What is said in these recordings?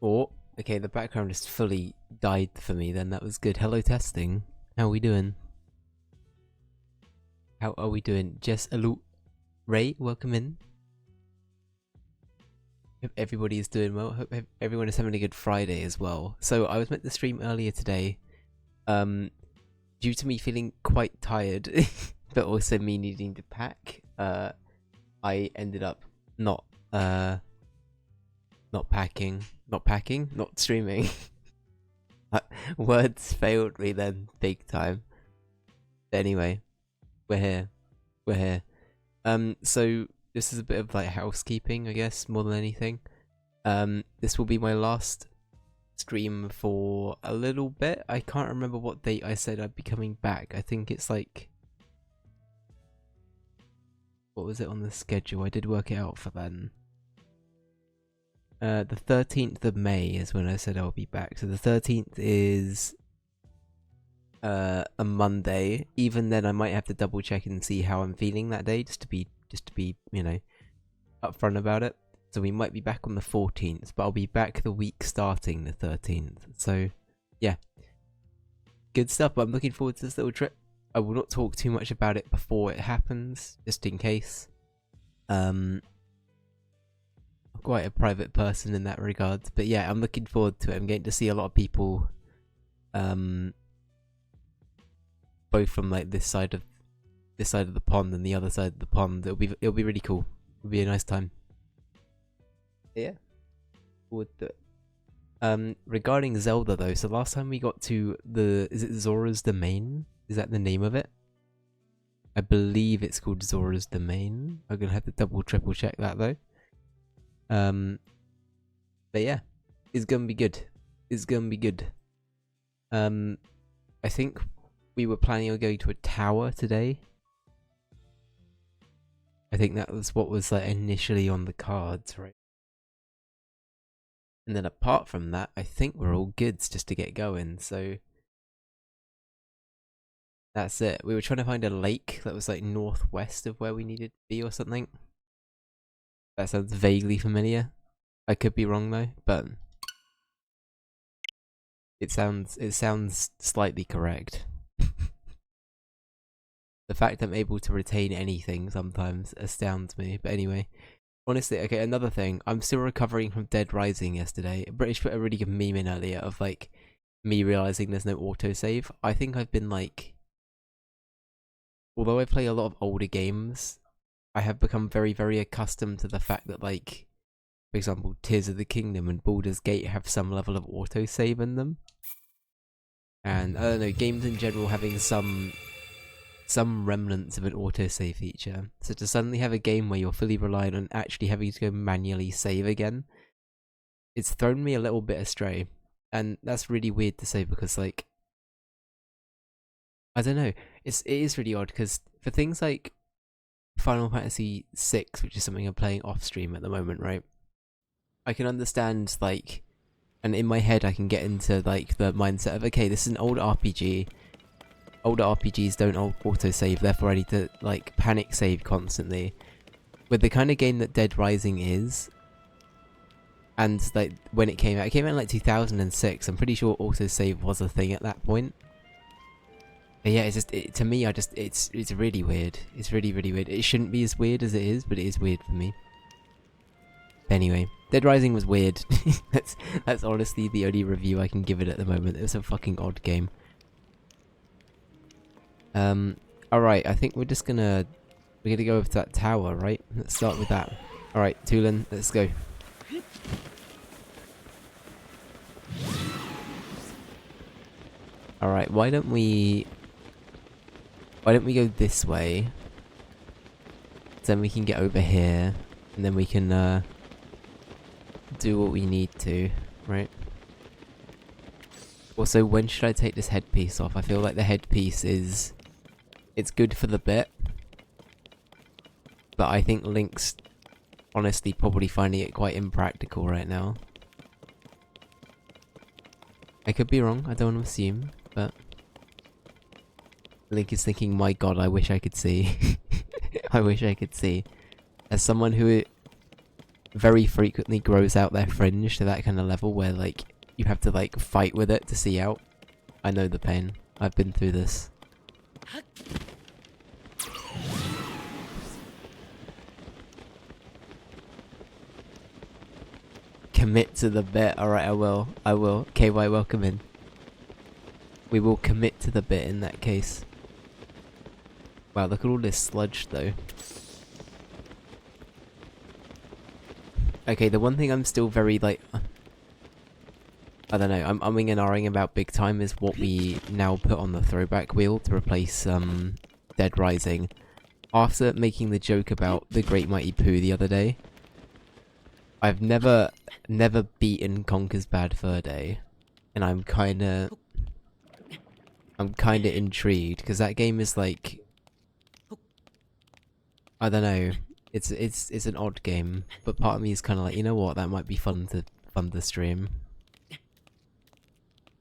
Oh, okay, the background just fully died for me then. That was good. Hello, testing. How are we doing? How are we doing? Jess, hello. Ray, welcome in. Hope everybody is doing well. Hope everyone is having a good Friday as well. So I was meant to stream earlier today. Due to me feeling quite tired, but also me needing to pack, I ended up not packing, not streaming. Words failed me then, big time. But anyway, we're here. We're here. So this is a bit of like housekeeping, I guess, more than anything. This will be my last stream for a little bit. I can't remember what date I said I'd be coming back. I think it's like... What was it on the schedule? I did work it out for then. The 13th of May is when I said I'll be back. So the 13th is a Monday. Even then I might have to double check and see how I'm feeling that day, just to be, you know, upfront about it. So we might be back on the 14th, but I'll be back the week starting the 13th. So yeah, good stuff. But I'm looking forward to this little trip. I will not talk too much about it before it happens, just in case. I'm quite a private person in that regard, but yeah, I'm looking forward to it. I'm getting to see a lot of people, both from like this side of the pond and the other side of the pond. It'll be really cool. It'll be a nice time. Yeah, forward to it. Regarding Zelda though, so last time we got to is it Zora's Domain? Is that the name of it? I believe it's called Zora's Domain. I'm gonna have to triple check that though. But yeah, it's gonna be good. It's gonna be good. I think we were planning on going to a tower today. I think that was what was like initially on the cards, right? And then apart from that, I think we're all goods just to get going, so... That's it. We were trying to find a lake that was like northwest of where we needed to be or something. That sounds vaguely familiar. I could be wrong though, but... It sounds slightly correct. The fact I'm able to retain anything sometimes astounds me, but anyway... Honestly, okay, another thing. I'm still recovering from Dead Rising yesterday. British put a really good meme in earlier of like me realizing there's no autosave. I think I've been like, although I play a lot of older games, I have become very, very accustomed to the fact that like, for example, Tears of the Kingdom and Baldur's Gate have some level of autosave in them. And I don't know, games in general having some remnants of an autosave feature. So to suddenly have a game where you're fully reliant on actually having to go manually save again, it's thrown me a little bit astray. And that's really weird to say because like, I don't know, it is really odd because for things like Final Fantasy VI, which is something I'm playing off stream at the moment, right? I can understand like, and in my head I can get into like the mindset of, okay, this is an old RPG. Older RPGs don't autosave, therefore I need to like panic save constantly. With the kind of game that Dead Rising is, and like when it came out in like 2006. I'm pretty sure autosave was a thing at that point. But yeah, it's just to me, it's really weird. It's really weird. It shouldn't be as weird as it is, but it is weird for me. Anyway, Dead Rising was weird. that's honestly the only review I can give it at the moment. It was a fucking odd game. Alright, I think we're gonna go over to that tower, right? Let's start with that. Alright, Tulin, let's go. Alright, why don't we go this way? Then we can get over here, and then we can, do what we need to, right? Also, when should I take this headpiece off? I feel like the headpiece is... It's good for the bit, but I think Link's honestly probably finding it quite impractical right now. I could be wrong, I don't want to assume, but... Link is thinking, my god, I wish I could see. I wish I could see. As someone who very frequently grows out their fringe to that kind of level where like you have to like fight with it to see out. I know the pain. I've been through this. Commit to the bit. Alright, I will. I will. KY, welcome in. We will commit to the bit in that case. Wow, look at all this sludge though. Okay, the one thing I'm still very like... I don't know, I'm umming and ahhing about big time is what we now put on the throwback wheel to replace Dead Rising. After making the joke about the Great Mighty Pooh the other day, I've never beaten Conker's Bad Fur Day, and I'm kinda intrigued because that game is like, I don't know, it's an odd game, but part of me is kind of like, you know what, that might be fun to stream.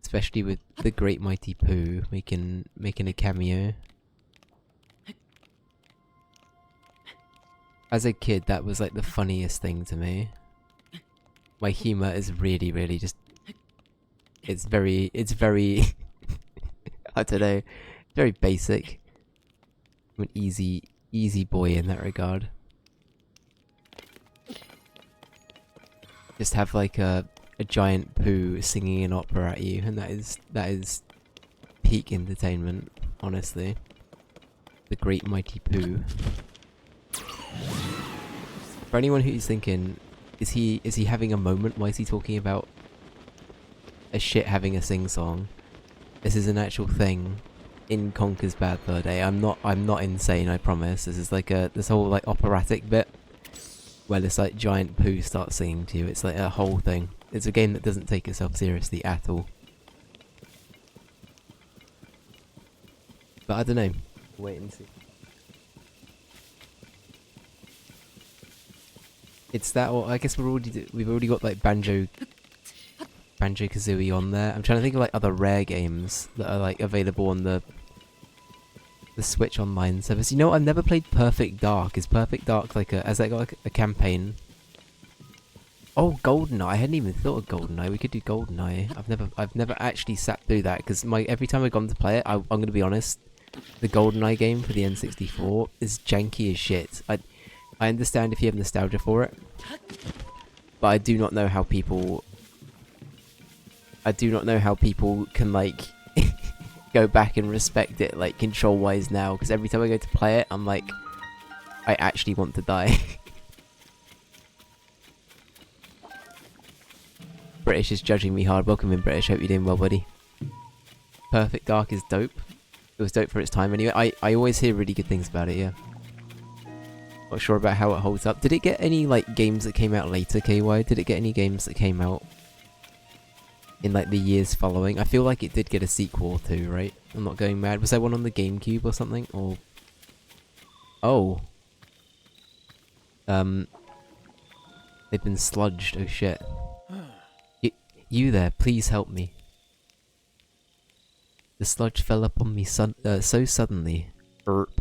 Especially with the Great Mighty Pooh making a cameo. As a kid, that was like the funniest thing to me. My humor is really just... It's very... I don't know. Very basic. I'm an easy boy in that regard. Just have like a giant Pooh singing an opera at you, and that is peak entertainment, honestly. The Great Mighty Pooh. For anyone who's thinking, is he having a moment? Why is he talking about a shit having a sing-song? This is an actual thing in Conker's Bad Fur Day. I'm not insane, I promise. This is like this whole like operatic bit where this like giant Pooh starts singing to you. It's like a whole thing. It's a game that doesn't take itself seriously at all. But I don't know. Wait and see. It's that, or I guess we've already got like Banjo-Kazooie on there. I'm trying to think of like other rare games that are like available on the Switch Online service. You know what? I've never played Perfect Dark. Is Perfect Dark like has that got like a campaign? Oh, GoldenEye. I hadn't even thought of GoldenEye. We could do GoldenEye. I've never actually sat through that because every time I've gone to play it, I'm gonna be honest, the GoldenEye game for the N64 is janky as shit. I understand if you have nostalgia for it, but I do not know how people can like go back and respect it like control wise now, because every time I go to play it I'm like, I actually want to die. British is judging me hard. Welcome in, British. Hope you're doing well, buddy. Perfect Dark is dope. It was dope for its time anyway. I always hear really good things about it, yeah. Not sure about how it holds up. Did it get any like games that came out later, KY? Did it get any games that came out in like the years following? I feel like it did get a sequel too, right? I'm not going mad. Was there one on the GameCube or something? Or oh, they've been sludged. Oh shit! You there? Please help me. The sludge fell upon me so suddenly. Erp,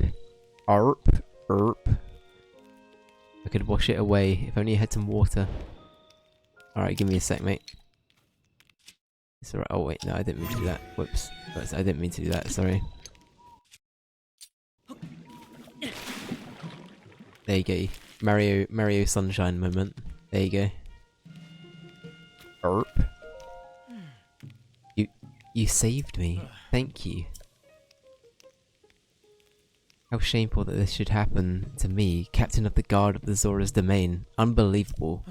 arp, erp. I could wash it away if only I had some water. Alright, give me a sec, mate. It's alright. Oh wait, no, I didn't mean to do that. Whoops. I didn't mean to do that, sorry. There you go. Mario Sunshine moment. There you go. Erp. You saved me. Thank you. How shameful that this should happen to me, Captain of the Guard of the Zora's Domain. Unbelievable.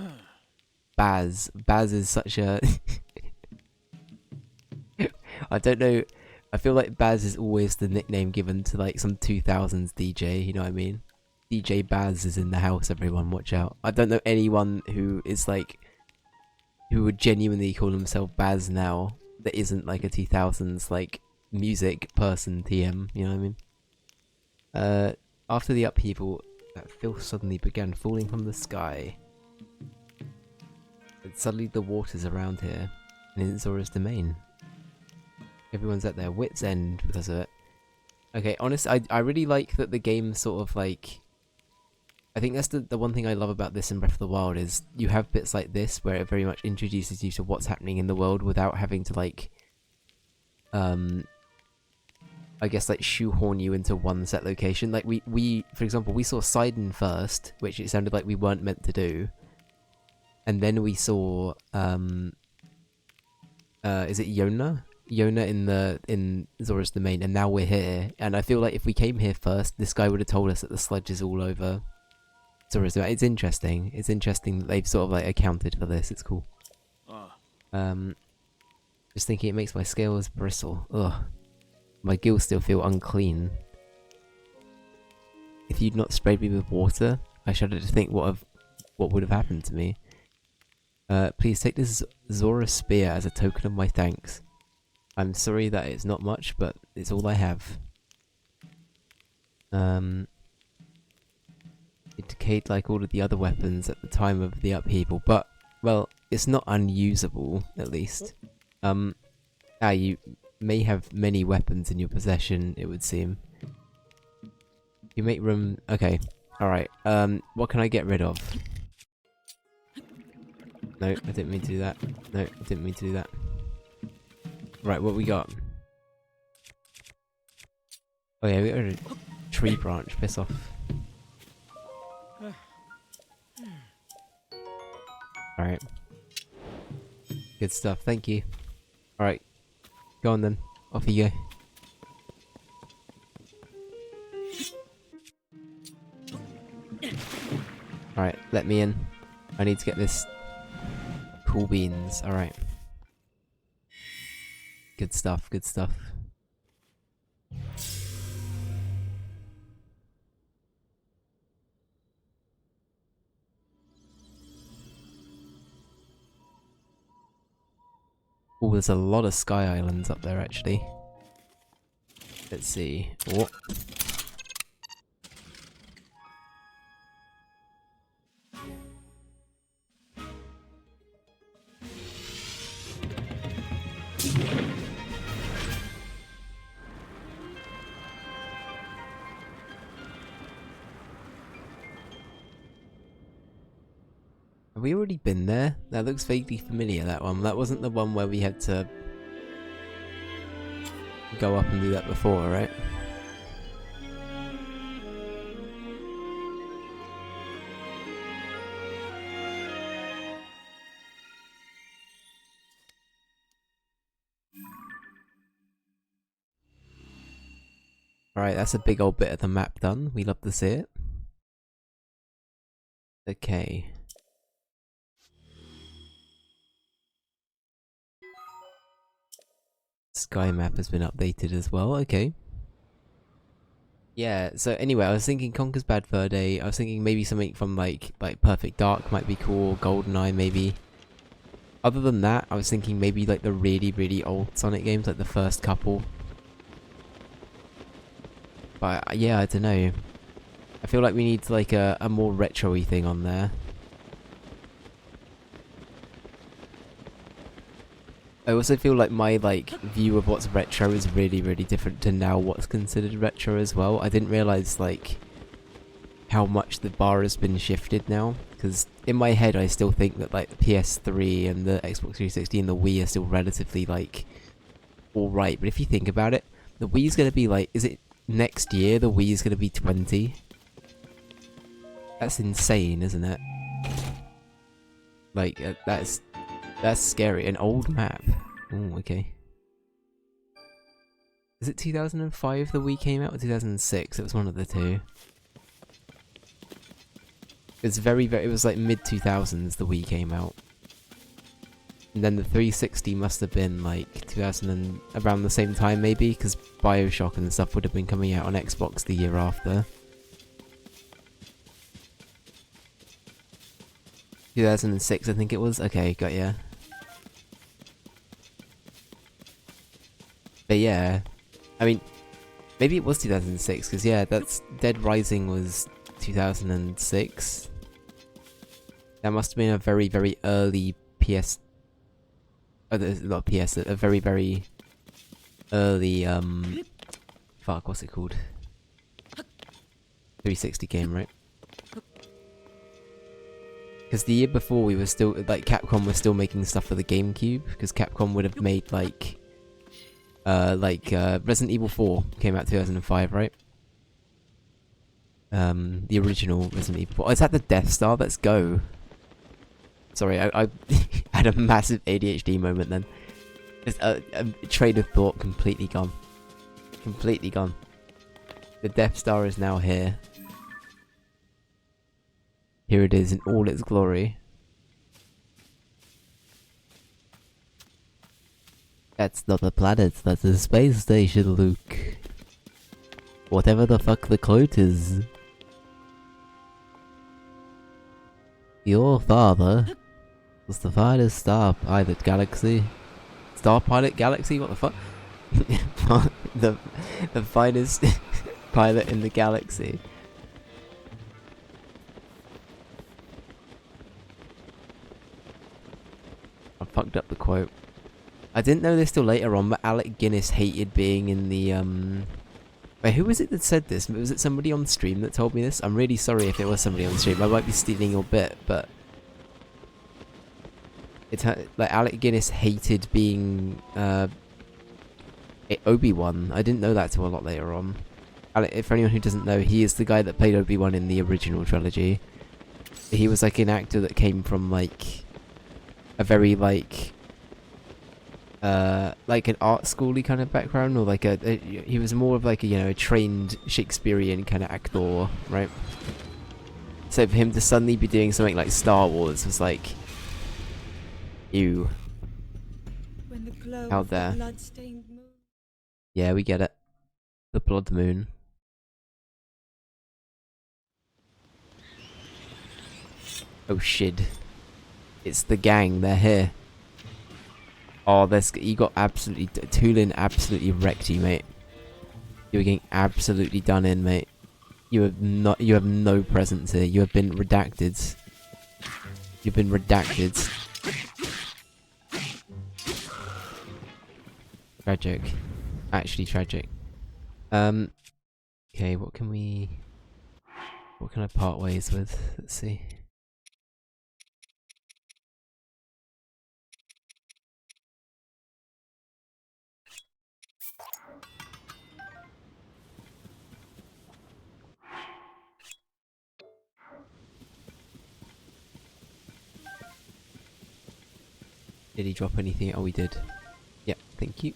Baz. Baz is such a... I don't know. I feel like Baz is always the nickname given to like some 2000s DJ, you know what I mean? DJ Baz is in the house, everyone, watch out. I don't know anyone who is like... who would genuinely call himself Baz now that isn't like a 2000s like music person TM, you know what I mean? After the upheaval, that filth suddenly began falling from the sky. And suddenly the waters around here, and in Zora's Domain. Everyone's at their wits' end because of it. Okay, honestly, I really like that the game sort of like... I think that's the one thing I love about this in Breath of the Wild is you have bits like this where it very much introduces you to what's happening in the world without having to like, I guess like shoehorn you into one set location. Like we for example, we saw Sidon first, which it sounded like we weren't meant to do. And then we saw, is it Yona? Yona in Zora's Domain, and now we're here. And I feel like if we came here first, this guy would have told us that the sludge is all over Zora's Domain. It's interesting. It's interesting that they've sort of like accounted for this. It's cool. Just thinking it makes my scales bristle. Ugh. My gills still feel unclean. If you'd not sprayed me with water, I shudder to think what would have happened to me. Please take this Zora spear as a token of my thanks. I'm sorry that it's not much, but it's all I have. It decayed like all of the other weapons at the time of the upheaval, but, well, it's not unusable, at least. You may have many weapons in your possession, it would seem. You make room... Okay, alright, what can I get rid of? No, I didn't mean to do that. No, I didn't mean to do that. Right, what we got? Oh yeah, we got a tree branch. Piss off. Alright. Good stuff, thank you. Alright. Go on then. Off you go. Alright, let me in. I need to get this... Cool beans, alright. Good stuff, good stuff. Oh, there's a lot of sky islands up there actually. Let's see. Oh. Have we already been there? That looks vaguely familiar, that one. That wasn't the one where we had to go up and do that before, right? Alright, that's a big old bit of the map done. We love to see it. Okay. Sky map has been updated as well, okay. Yeah, so anyway, I was thinking Conker's Bad Fur Day. I was thinking maybe something from like Perfect Dark might be cool, GoldenEye maybe. Other than that, I was thinking maybe like the really, really old Sonic games, like the first couple. But yeah, I don't know. I feel like we need like a more retro-y thing on there. I also feel like my view of what's retro is really, really different to now what's considered retro as well. I didn't realise like how much the bar has been shifted now. Because in my head I still think that like the PS3 and the Xbox 360 and the Wii are still relatively like alright. But if you think about it, the Wii's gonna be like, is it next year the Wii's gonna be 20? That's insane, isn't it? Like, that's scary. An old map. Oh, okay. Is it 2005 the Wii came out, or 2006? It was one of the two. It's it was like mid-2000s the Wii came out. And then the 360 must have been like 2000 and around the same time maybe, because BioShock and stuff would have been coming out on Xbox the year after. 2006 I think it was. Okay, got ya. But yeah, I mean, maybe it was 2006, because yeah, that's Dead Rising was 2006. That must have been a very, very early PS... Oh, not PS, a very, very early, fuck, what's it called? 360 game, right? Because the year before we were still, like, Capcom was still making stuff for the GameCube, because Capcom would have made, like, Resident Evil 4 came out 2005, right? The original Resident Evil 4. Oh, is that the Death Star? Let's go. Sorry, I had a massive ADHD moment then. Just a train of thought completely gone. Completely gone. The Death Star is now here. Here it is in all its glory. That's not a planet, that's a space station, Luke. Whatever the fuck the quote is. Your father was the finest star pilot galaxy. Star pilot galaxy? What the fuck? the finest pilot in the galaxy. I fucked up the quote. I didn't know this till later on, but Alec Guinness hated being in the Wait, who was it that said this? Was it somebody on stream that told me this? I'm really sorry if it was somebody on stream. I might be stealing your bit, but it's like Alec Guinness hated being Obi-Wan. I didn't know that till a lot later on. For anyone who doesn't know, he is the guy that played Obi-Wan in the original trilogy. He was like an actor that came from like a very like an art schooly kind of background, or like he was more of like a, you know, a trained Shakespearean kind of actor, right? So for him to suddenly be doing something like Star Wars was like, ew. Out there. Yeah, we get it. The Blood Moon. Oh shit. It's the gang, they're here. Oh, you got absolutely... Tulin absolutely wrecked you, mate. You were getting absolutely done in, mate. You have no presence here. You have been redacted. You've been redacted. Tragic. Actually tragic. Okay, what can I part ways with? Let's see. Did he drop anything? Oh, he did. Yep, thank you.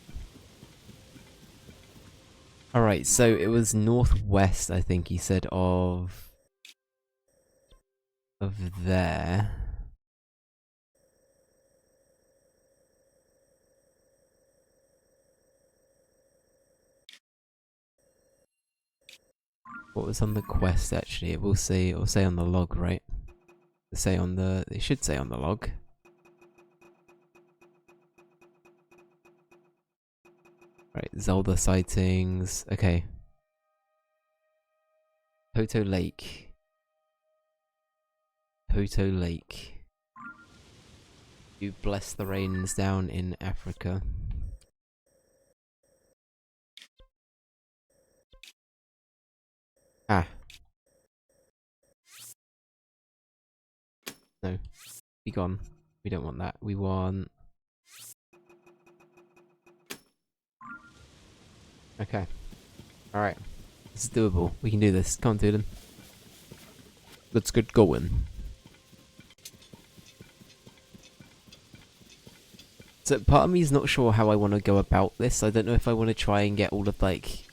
Alright, so it was northwest, I think he said, of there. What was on the quest, actually? It will say on the log, right? It should say on the log. Right, Zelda sightings. Okay. Toto Lake. Toto Lake. You bless the rains down in Africa. Ah. No. Be gone. We don't want that. We want... Okay. Alright. This is doable. We can do this. Come on, Tulin. Let's get going. So part of me is not sure how I want to go about this. I don't know if I want to try and get all of like...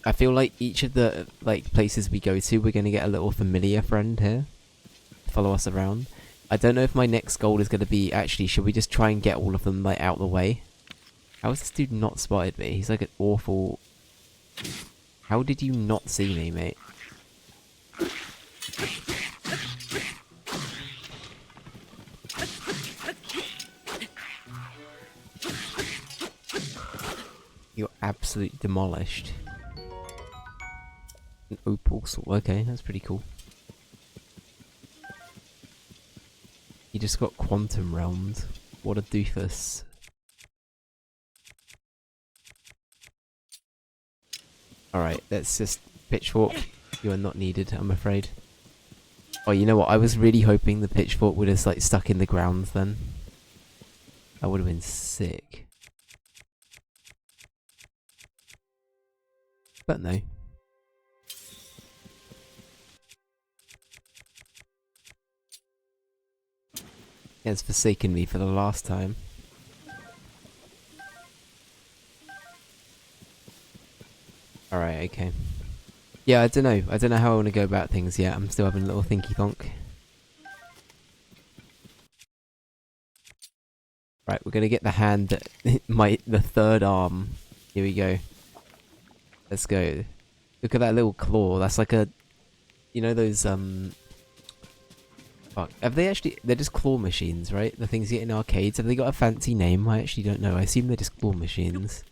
I feel like each of the like places we go to, we're going to get a little familiar friend here. Follow us around. I don't know if my next goal is going to be... Actually, should we just try and get all of them like out the way? How has this dude not spotted me? He's like an awful... How did you not see me, mate? You're absolutely demolished. An opal sword. Okay, that's pretty cool. He just got quantum realmed. What a doofus. Alright, let's just... Pitchfork. You are not needed, I'm afraid. Oh, you know what? I was really hoping the pitchfork would have like stuck in the ground then. That would have been sick. But no. It has forsaken me for the last time. Alright, okay. Yeah, I don't know. I don't know how I want to go about things yet. I'm still having a little thinky thonk. Right, we're gonna get the hand that the third arm. Here we go. Let's go. Look at that little claw. That's like a, you know those fuck. Have they actually? They're just claw machines, right? The things you get in arcades. Have they got a fancy name? I actually don't know. I assume they're just claw machines.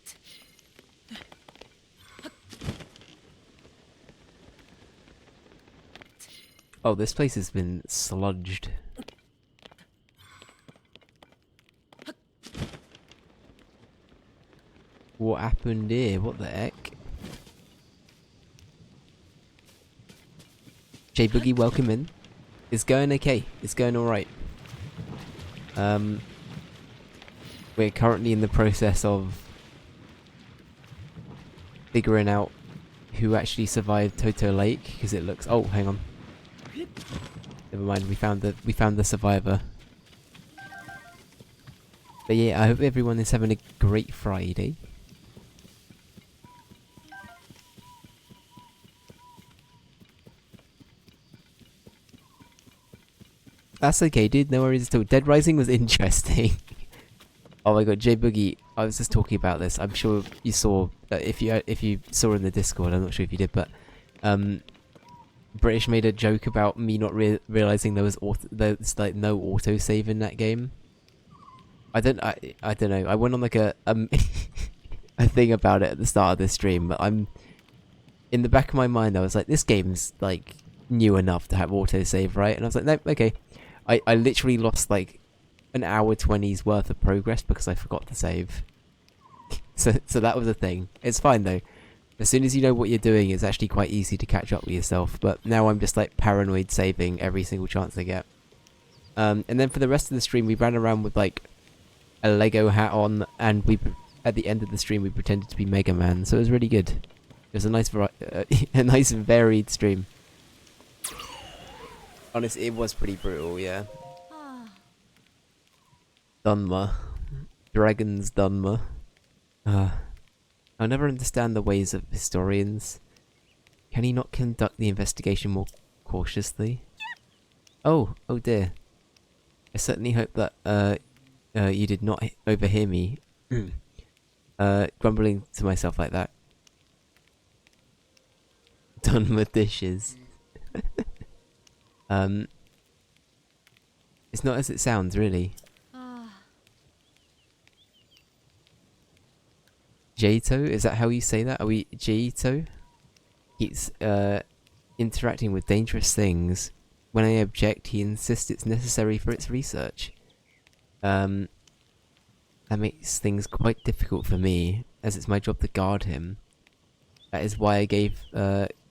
Oh, this place has been sludged. What happened here? What the heck? J Boogie, welcome in. It's going okay. It's going alright. We're currently in the process of figuring out who actually survived Toto Lake, because it looks... Oh, hang on. Never mind, we found the survivor. But yeah, I hope everyone is having a great Friday. That's okay, dude. No worries at all. Dead Rising was interesting. Oh my god, J Boogie. I was just talking about this. I'm sure you saw. If you saw in the Discord, I'm not sure if you did, but British made a joke about me not realizing there's like no autosave in that game. I don't know. I went on like a a thing about it at the start of this stream, but I'm in the back of my mind. I was like, this game's like new enough to have autosave, right? And I was like, nope, okay. I literally lost like an hour 20's worth of progress because I forgot to save. so that was a thing. It's fine though. As soon as you know what you're doing, it's actually quite easy to catch up with yourself. But now I'm just like paranoid saving every single chance I get. And then for the rest of the stream, we ran around with like a Lego hat on, and at the end of the stream we pretended to be Mega Man. So it was really good. It was a nice a nice varied stream. Honestly, it was pretty brutal, yeah. Dunma. Dragon's Dunma. I'll never understand the ways of historians. Can he not conduct the investigation more cautiously? Oh dear. I certainly hope that you did not overhear me grumbling to myself like that. Dunma dishes. It's not as it sounds, really. Jato? Is that how you say that? Are we Jato? He's interacting with dangerous things. When I object, he insists it's necessary for its research. That makes things quite difficult for me, as it's my job to guard him. That is why I gave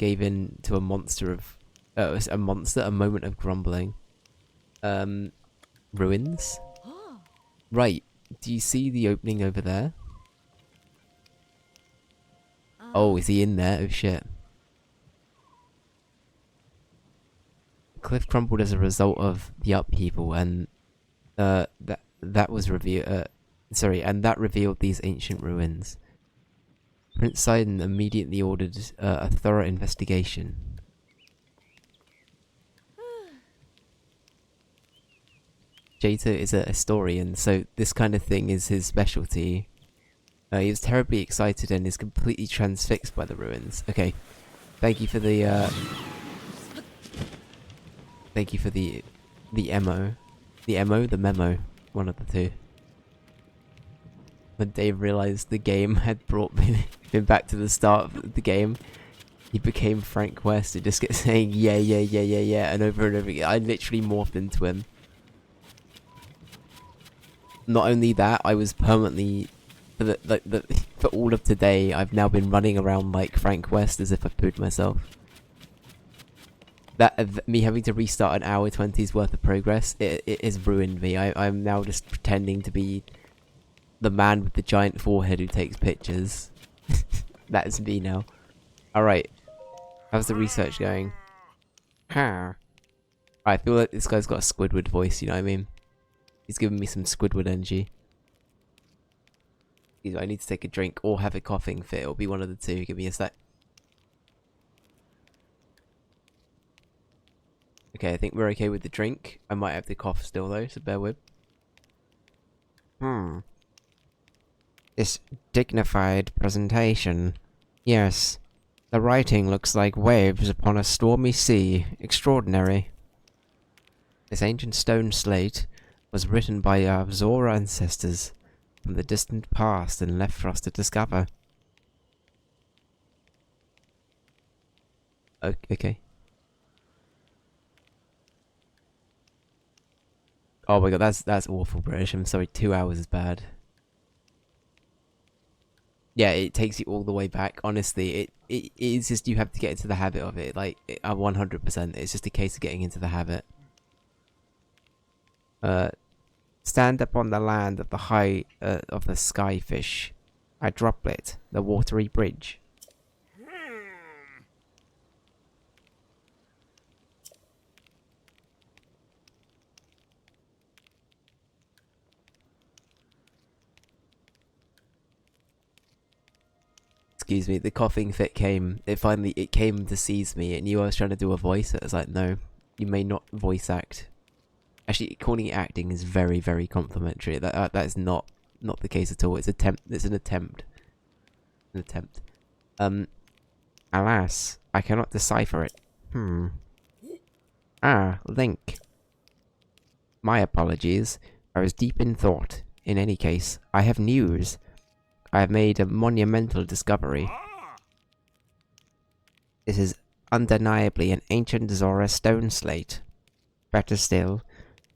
in to a monster of... a moment of grumbling. Ruins? Right, do you see the opening over there? Oh, is he in there? Oh shit. The cliff crumbled as a result of the upheaval, and that was revealed. And that revealed these ancient ruins. Prince Sidon immediately ordered a thorough investigation. Jato is a historian, so this kind of thing is his specialty. He was terribly excited and is completely transfixed by the ruins. Okay, thank you for the the memo, one of the two. When Dave realized the game had brought him back to the start of the game, he became Frank West and just kept saying yeah, and over again. I literally morphed into him. Not only that, I was permanently for all of today, I've now been running around like Frank West as if I pooed myself. Me having to restart an hour 20's worth of progress, it has ruined me. I'm now just pretending to be the man with the giant forehead who takes pictures. That is me now. Alright. How's the research going? I feel like this guy's got a Squidward voice, you know what I mean? He's giving me some Squidward energy. I need to take a drink or have a coughing fit. It'll be one of the two. Give me a sec. Okay, I think we're okay with the drink. I might have the cough still though, so bear with. This dignified presentation. Yes. The writing looks like waves upon a stormy sea. Extraordinary. This ancient stone slate was written by our Zora ancestors from the distant past and left for us to discover. Okay. Oh my god, that's awful British. I'm sorry, 2 hours is bad. Yeah, it takes you all the way back. Honestly, it is just you have to get into the habit of it. Like, 100%. It's just a case of getting into the habit. Stand upon the land of the high of the skyfish. I droplet, the watery bridge. Excuse me, the coughing fit came. It came to seize me. It knew I was trying to do a voice. It was like, no, you may not voice act. Actually, calling it acting is very, very complimentary. That is not the case at all. It's an attempt. An attempt. Alas, I cannot decipher it. Link. My apologies. I was deep in thought. In any case, I have news. I have made a monumental discovery. This is undeniably an ancient Zora stone slate. Better still,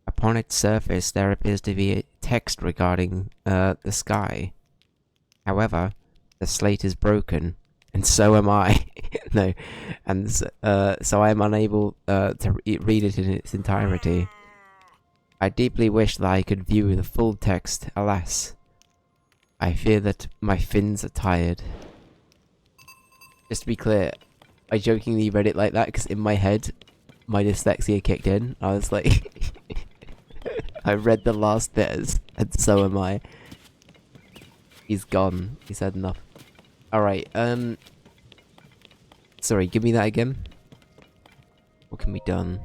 upon its surface there appears to be a text regarding the sky. However, the slate is broken, and so am I. No, and so I am unable to read it in its entirety. I deeply wish that I could view the full text. Alas, I fear that my fins are tired. Just to be clear, I jokingly read it like that because in my head, my dyslexia kicked in. I was like, I read the last bit and so am I. He's gone. He's had enough. Alright, sorry, give me that again. What can be done?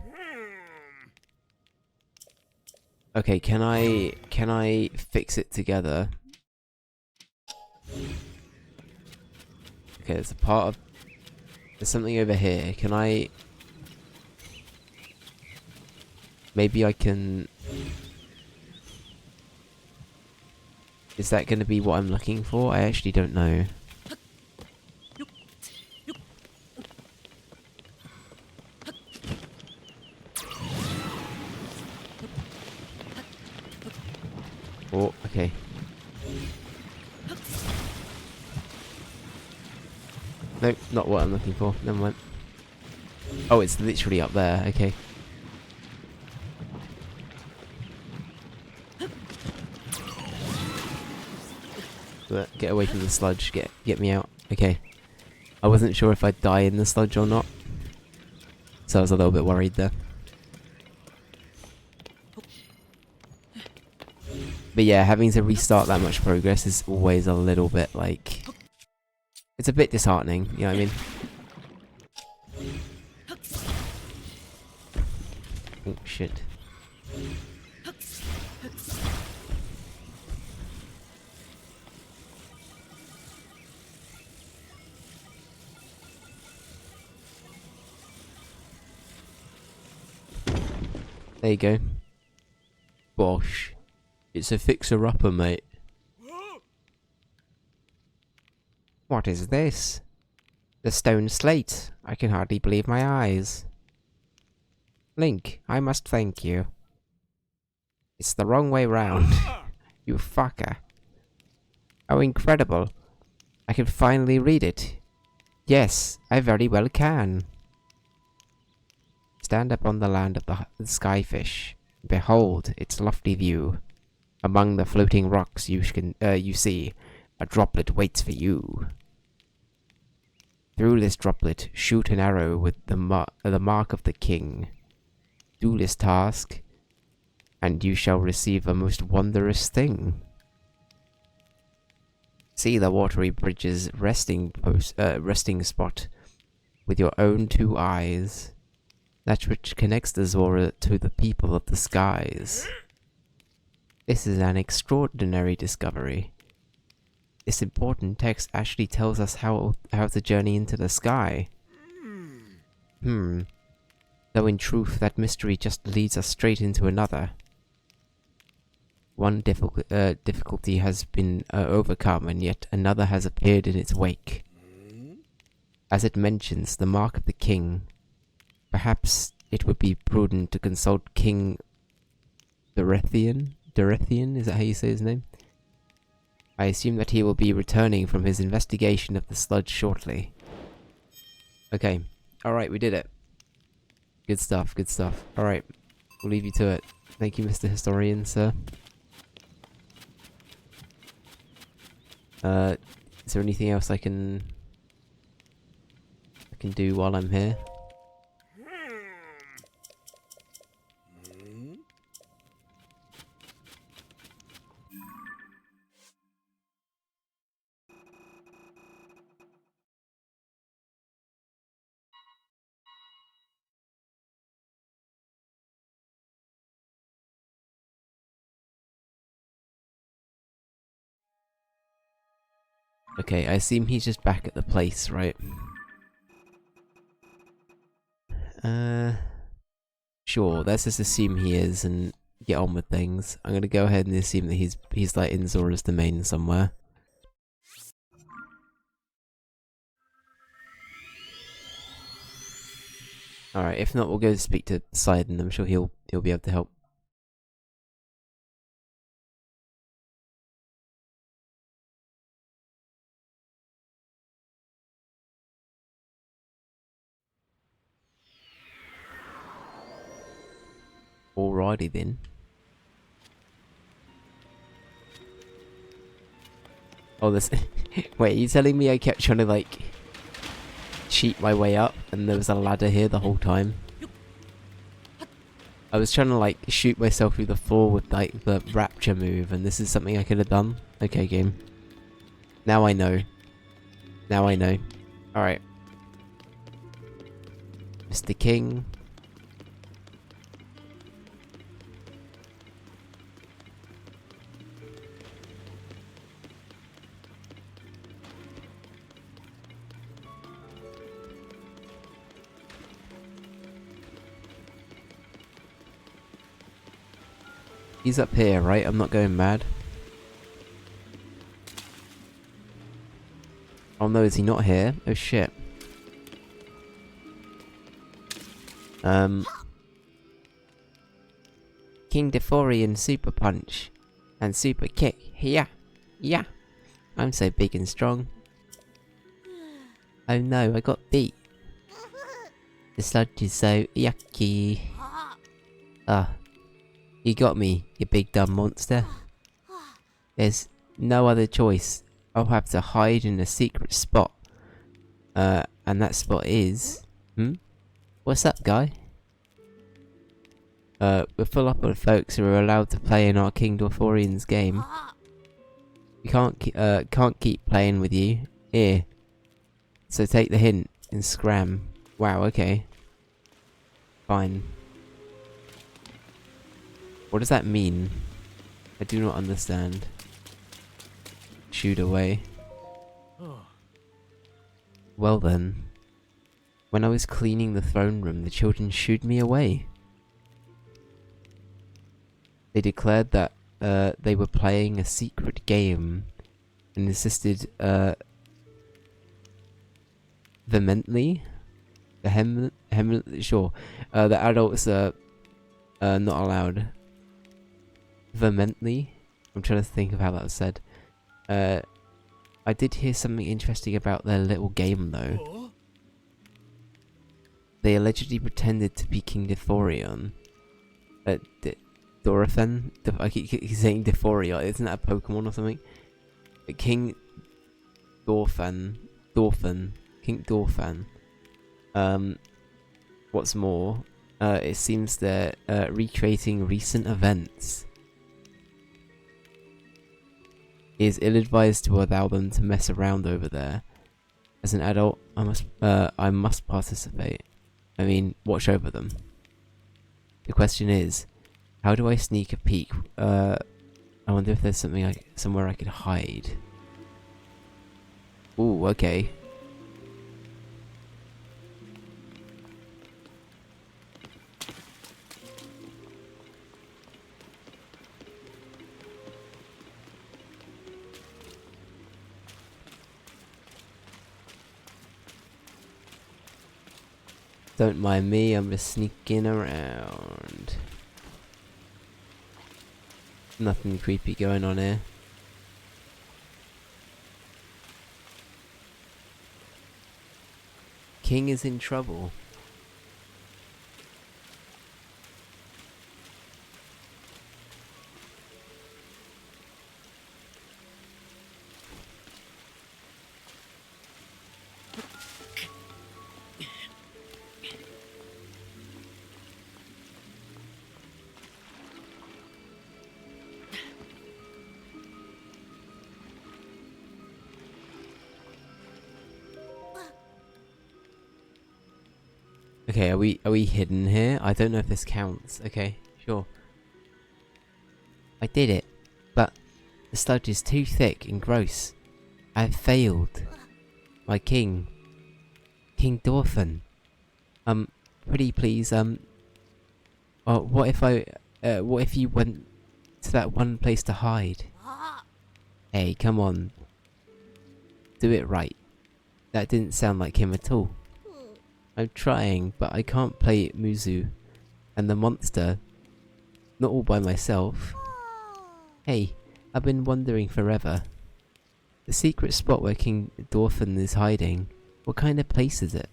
Okay, can I fix it together? Okay, there's a part of... There's something over here. Can I... Maybe I can... Is that going to be what I'm looking for? I actually don't know. Oh, okay. Nope, not what I'm looking for. Never mind. Oh, it's literally up there. Okay. Get away from the sludge. Get me out. Okay. I wasn't sure if I'd die in the sludge or not, so I was a little bit worried there. But yeah, having to restart that much progress is always a little bit like... It's a bit disheartening, you know what I mean? Oh, shit. There you go. Bosh. It's a fixer-upper, mate. What is this? The stone slate. I can hardly believe my eyes. Link, I must thank you. It's the wrong way round. You fucker. How incredible. I can finally read it. Yes, I very well can. Stand up on the land of the skyfish. Behold its lofty view. Among the floating rocks you see a droplet waits for you. Through this droplet shoot an arrow with the mark of the king. Do this task, and you shall receive a most wondrous thing. See the watery bridge's resting spot with your own 2 eyes, that which connects the Zora to the people of the skies. This is an extraordinary discovery. This important text actually tells us how to journey into the sky. Though in truth that mystery just leads us straight into another. One difficulty has been overcome, and yet another has appeared in its wake. As it mentions the mark of the king, perhaps it would be prudent to consult King Dorethian? Dorethian, is that how you say his name? I assume that he will be returning from his investigation of the sludge shortly. Okay, alright, we did it. Good stuff, good stuff. Alright, we'll leave you to it. Thank you, Mr. Historian, sir. Is there anything else I can do while I'm here? Okay, I assume he's just back at the place, right? Sure, let's just assume he is and get on with things. I'm gonna go ahead and assume that he's like in Zora's domain somewhere. Alright, if not, we'll go speak to Sidon. I'm sure he'll be able to help. Alrighty then. Oh, this. Wait, are you telling me I kept trying to like cheat my way up, and there was a ladder here the whole time? I was trying to like shoot myself through the floor with like the rapture move, and this is something I could have done. Okay, game. Now I know. Now I know. Alright. Mr. King. He's up here, right? I'm not going mad. Oh no, is he not here? Oh shit. King Deforian Super Punch and Super Kick. Yeah. Yeah. I'm so big and strong. Oh no, I got beat. The sludge is so yucky. You got me, you big dumb monster. There's no other choice. I'll have to hide in a secret spot. And that spot is... What's up, guy? We're full up on folks who are allowed to play in our King Dorforian's game. We can't keep playing with you. Here. So take the hint and scram. Wow, okay. Fine. What does that mean? I do not understand. Shoot away. Well then. When I was cleaning the throne room, the children shooed me away. They declared that they were playing a secret game and insisted vehemently, sure, that adults are not allowed. Vehemently? I'm trying to think of how that was said. I did hear something interesting about their little game though. They allegedly pretended to be King Dithorion. Dorothan? I keep saying Dithorion. Isn't that a Pokemon or something? King Dorphan. King Dorphan. What's more, it seems they're recreating recent events. It is ill-advised to allow them to mess around over there. As an adult, I must participate. I mean, watch over them. The question is, how do I sneak a peek? I wonder if there's somewhere I could hide. Ooh, okay. Don't mind me, I'm just sneaking around. Nothing creepy going on here. King is in trouble. Okay, are we hidden here? I don't know if this counts. Okay, sure. I did it, but the sludge is too thick and gross. I've failed. My king. King Dorphan. Pretty please, what if you went to that one place to hide? Hey, come on. Do it right. That didn't sound like him at all. I'm trying, but I can't play Muzu and the monster. Not all by myself. Hey, I've been wondering forever. The secret spot where King Dorphan is hiding. What kind of place is it?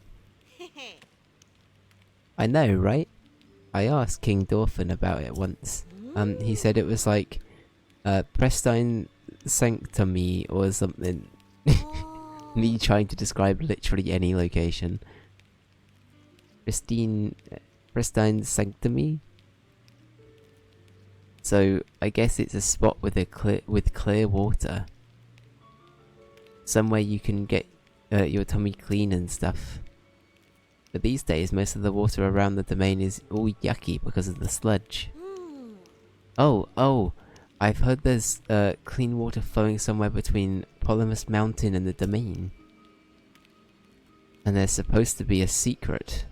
I know, right? I asked King Dorphan about it once. He said it was like, Prestine Sanctumy or something. Me trying to describe literally any location. Pristine Sanctumy? So, I guess it's a spot with clear water. Somewhere you can get your tummy clean and stuff. But these days, most of the water around the domain is all yucky because of the sludge. Oh, I've heard there's clean water flowing somewhere between Polymus Mountain and the domain. And there's supposed to be a secret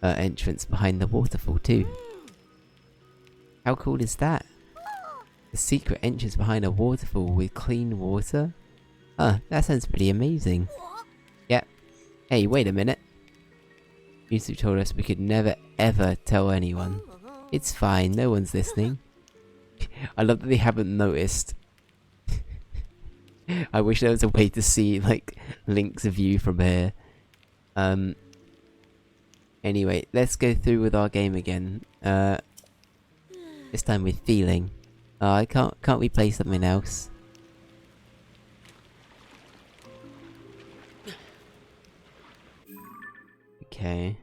entrance behind the waterfall too. How cool is that? A secret entrance behind a waterfall with clean water? Huh, that sounds pretty amazing. Yep. Hey, wait a minute. Yuzu told us we could never ever tell anyone. It's fine, no one's listening. I love that they haven't noticed. I wish there was a way to see, like, Link's view from here. Anyway, let's go through with our game again. This time with feeling. Can't we play something else? Okay.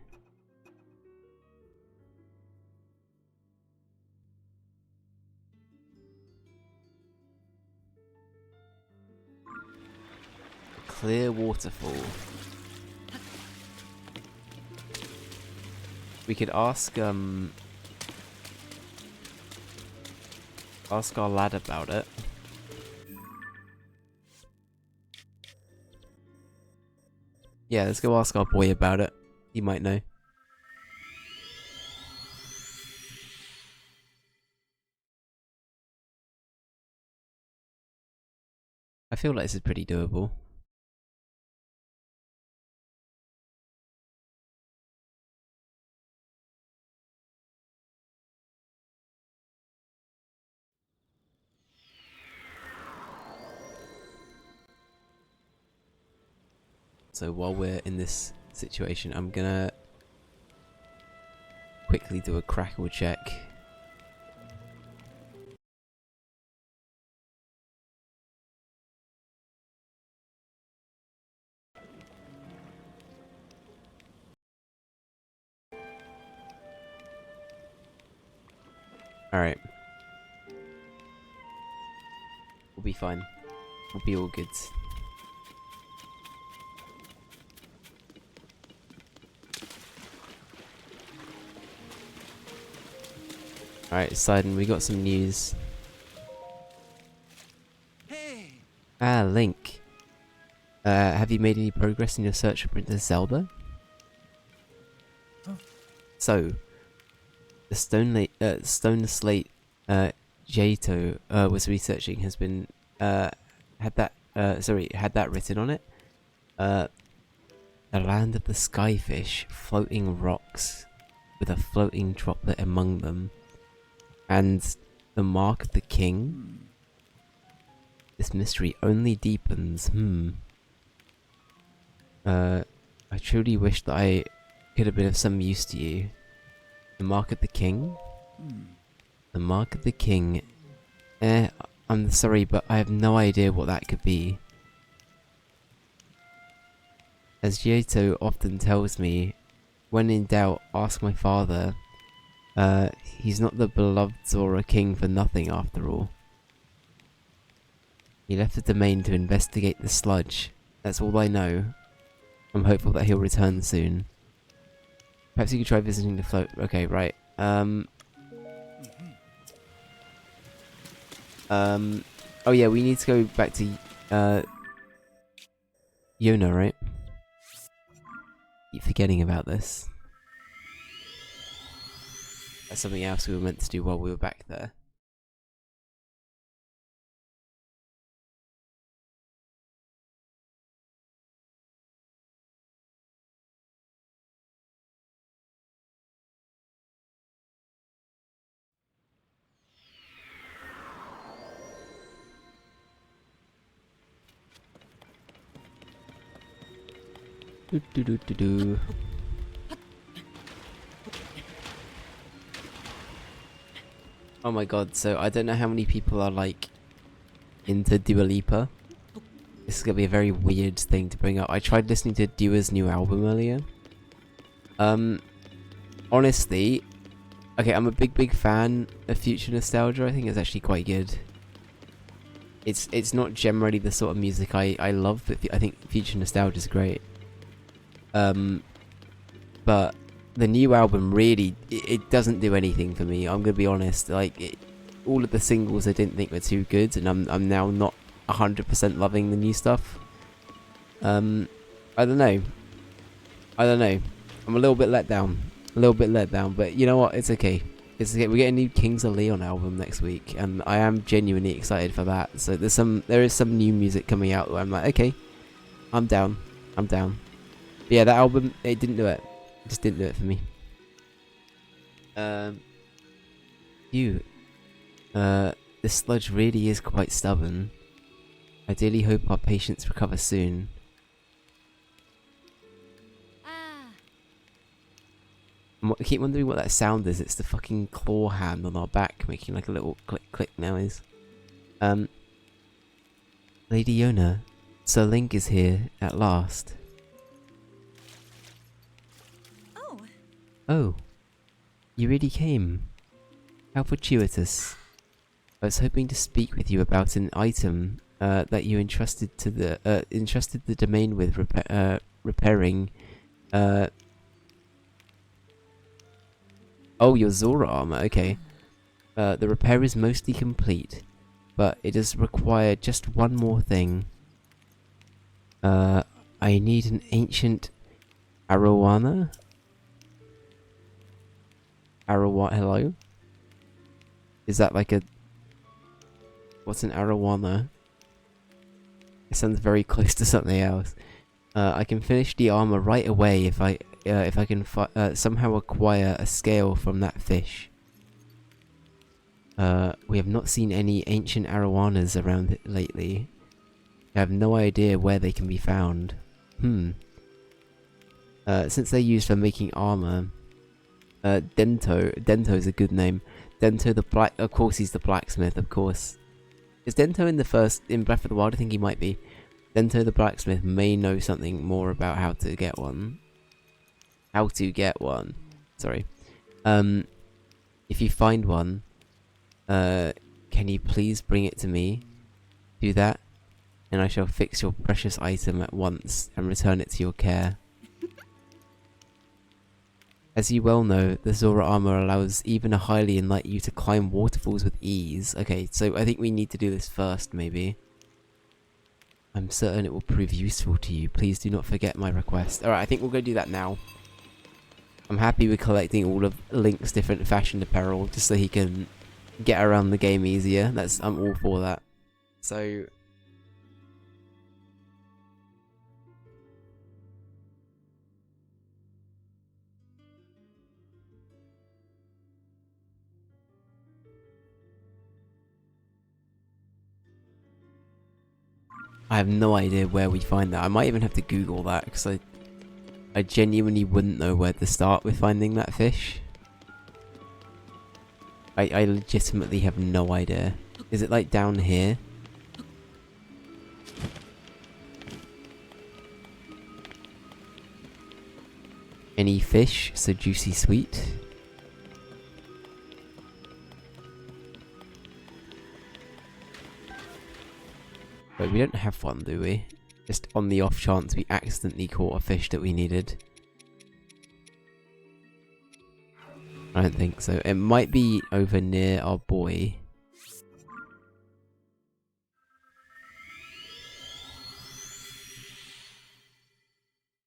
Clear waterfall. We could ask our lad about it. Yeah, let's go ask our boy about it. He might know. I feel like this is pretty doable. So while we're in this situation, I'm gonna quickly do a crackle check. Alright. We'll be fine. We'll be all good. Alright, Sidon, we got some news. Hey. Ah, Link. Have you made any progress in your search for Princess Zelda? Huh? So, the stone slate Jato was researching has been had that written on it. The land of the skyfish, floating rocks with a floating droplet among them, and the mark of the king. This mystery only deepens. I truly wish that I could have been of some use to you. The mark of the king? The mark of the king. I'm sorry, but I have no idea what that could be. As Giotto often tells me, when in doubt, ask my father. He's not the beloved Zora king for nothing after all. He left the domain to investigate the sludge. That's all I know. I'm hopeful that he'll return soon. Perhaps you could try visiting the float. Okay, right. Oh yeah, we need to go back to Yona, right? Keep forgetting about this. That's something else we were meant to do while we were back there. Do do do do do. Oh my god, so I don't know how many people are like into Dua Lipa. This is gonna be a very weird thing to bring up. I tried listening to Dua's new album earlier. Honestly, okay, I'm a big fan of Future Nostalgia. I think it's actually quite good. It's not generally the sort of music I love, but I think Future Nostalgia is great. But the new album really, it doesn't do anything for me. I'm gonna be honest. Like, all of the singles I didn't think were too good, and I'm now not 100% loving the new stuff. I don't know. I'm a little bit let down. But you know what? It's okay. It's okay. We get a new Kings of Leon album next week, and I am genuinely excited for that. So there is some new music coming out where I'm like, okay, I'm down. But yeah, that album, it didn't do it. It just didn't do it for me. This sludge really is quite stubborn. I dearly hope our patients recover soon. I keep wondering what that sound is. It's the fucking claw hand on our back making like a little click noise. Lady Yona, Sir Link is here at last. Oh, you really came. How fortuitous. I was hoping to speak with you about an item that you entrusted the domain with repairing. Oh, your Zora armor. Okay. The repair is mostly complete, but it does require just one more thing. I need an ancient arowana. Hello? Is that like a... What's an arowana? It sounds very close to something else. I can finish the armor right away if I can somehow acquire a scale from that fish. We have not seen any ancient arowanas around it lately. I have no idea where they can be found. Since they're used for making armor, Dento. Dento's a good name. Dento the black. Of course, he's the blacksmith. Of course. Is Dento in Breath of the Wild? I think he might be. Dento the blacksmith may know something more about how to get one. How to get one. Sorry. If you find one, can you please bring it to me? Do that, and I shall fix your precious item at once and return it to your care. As you well know, the Zora armor allows even a highly enlightened you to climb waterfalls with ease. Okay, so I think we need to do this first, maybe. I'm certain it will prove useful to you. Please do not forget my request. Alright, I think we'll go do that now. I'm happy with collecting all of Link's different fashion apparel, just so he can get around the game easier. I'm all for that. So... I have no idea where we find that. I might even have to Google that, because I genuinely wouldn't know where to start with finding that fish. I legitimately have no idea. Is it like down here? Any fish so juicy sweet? Wait, we don't have one, do we? Just on the off chance we accidentally caught a fish that we needed. I don't think so. It might be over near our boy.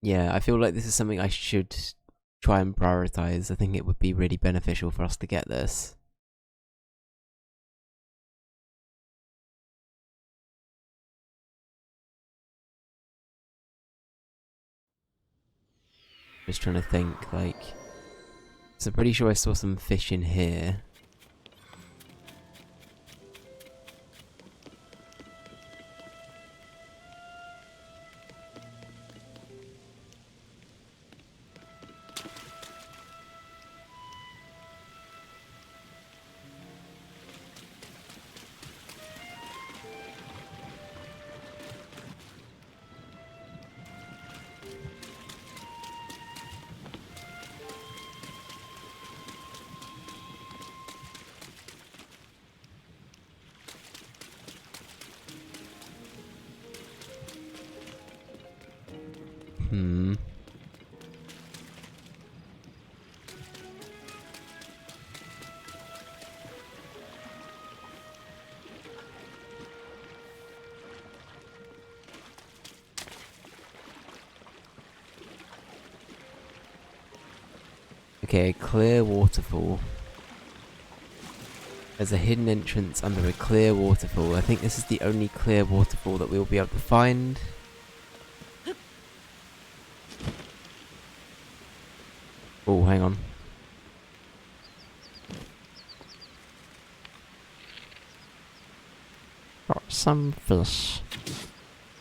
Yeah, I feel like this is something I should try and prioritize. I think it would be really beneficial for us to get this. Just trying to think, like... So pretty sure I saw some fish in here. Okay, a clear waterfall. There's a hidden entrance under a clear waterfall. I think this is the only clear waterfall that we'll be able to find. Oh, hang on. Got some fish.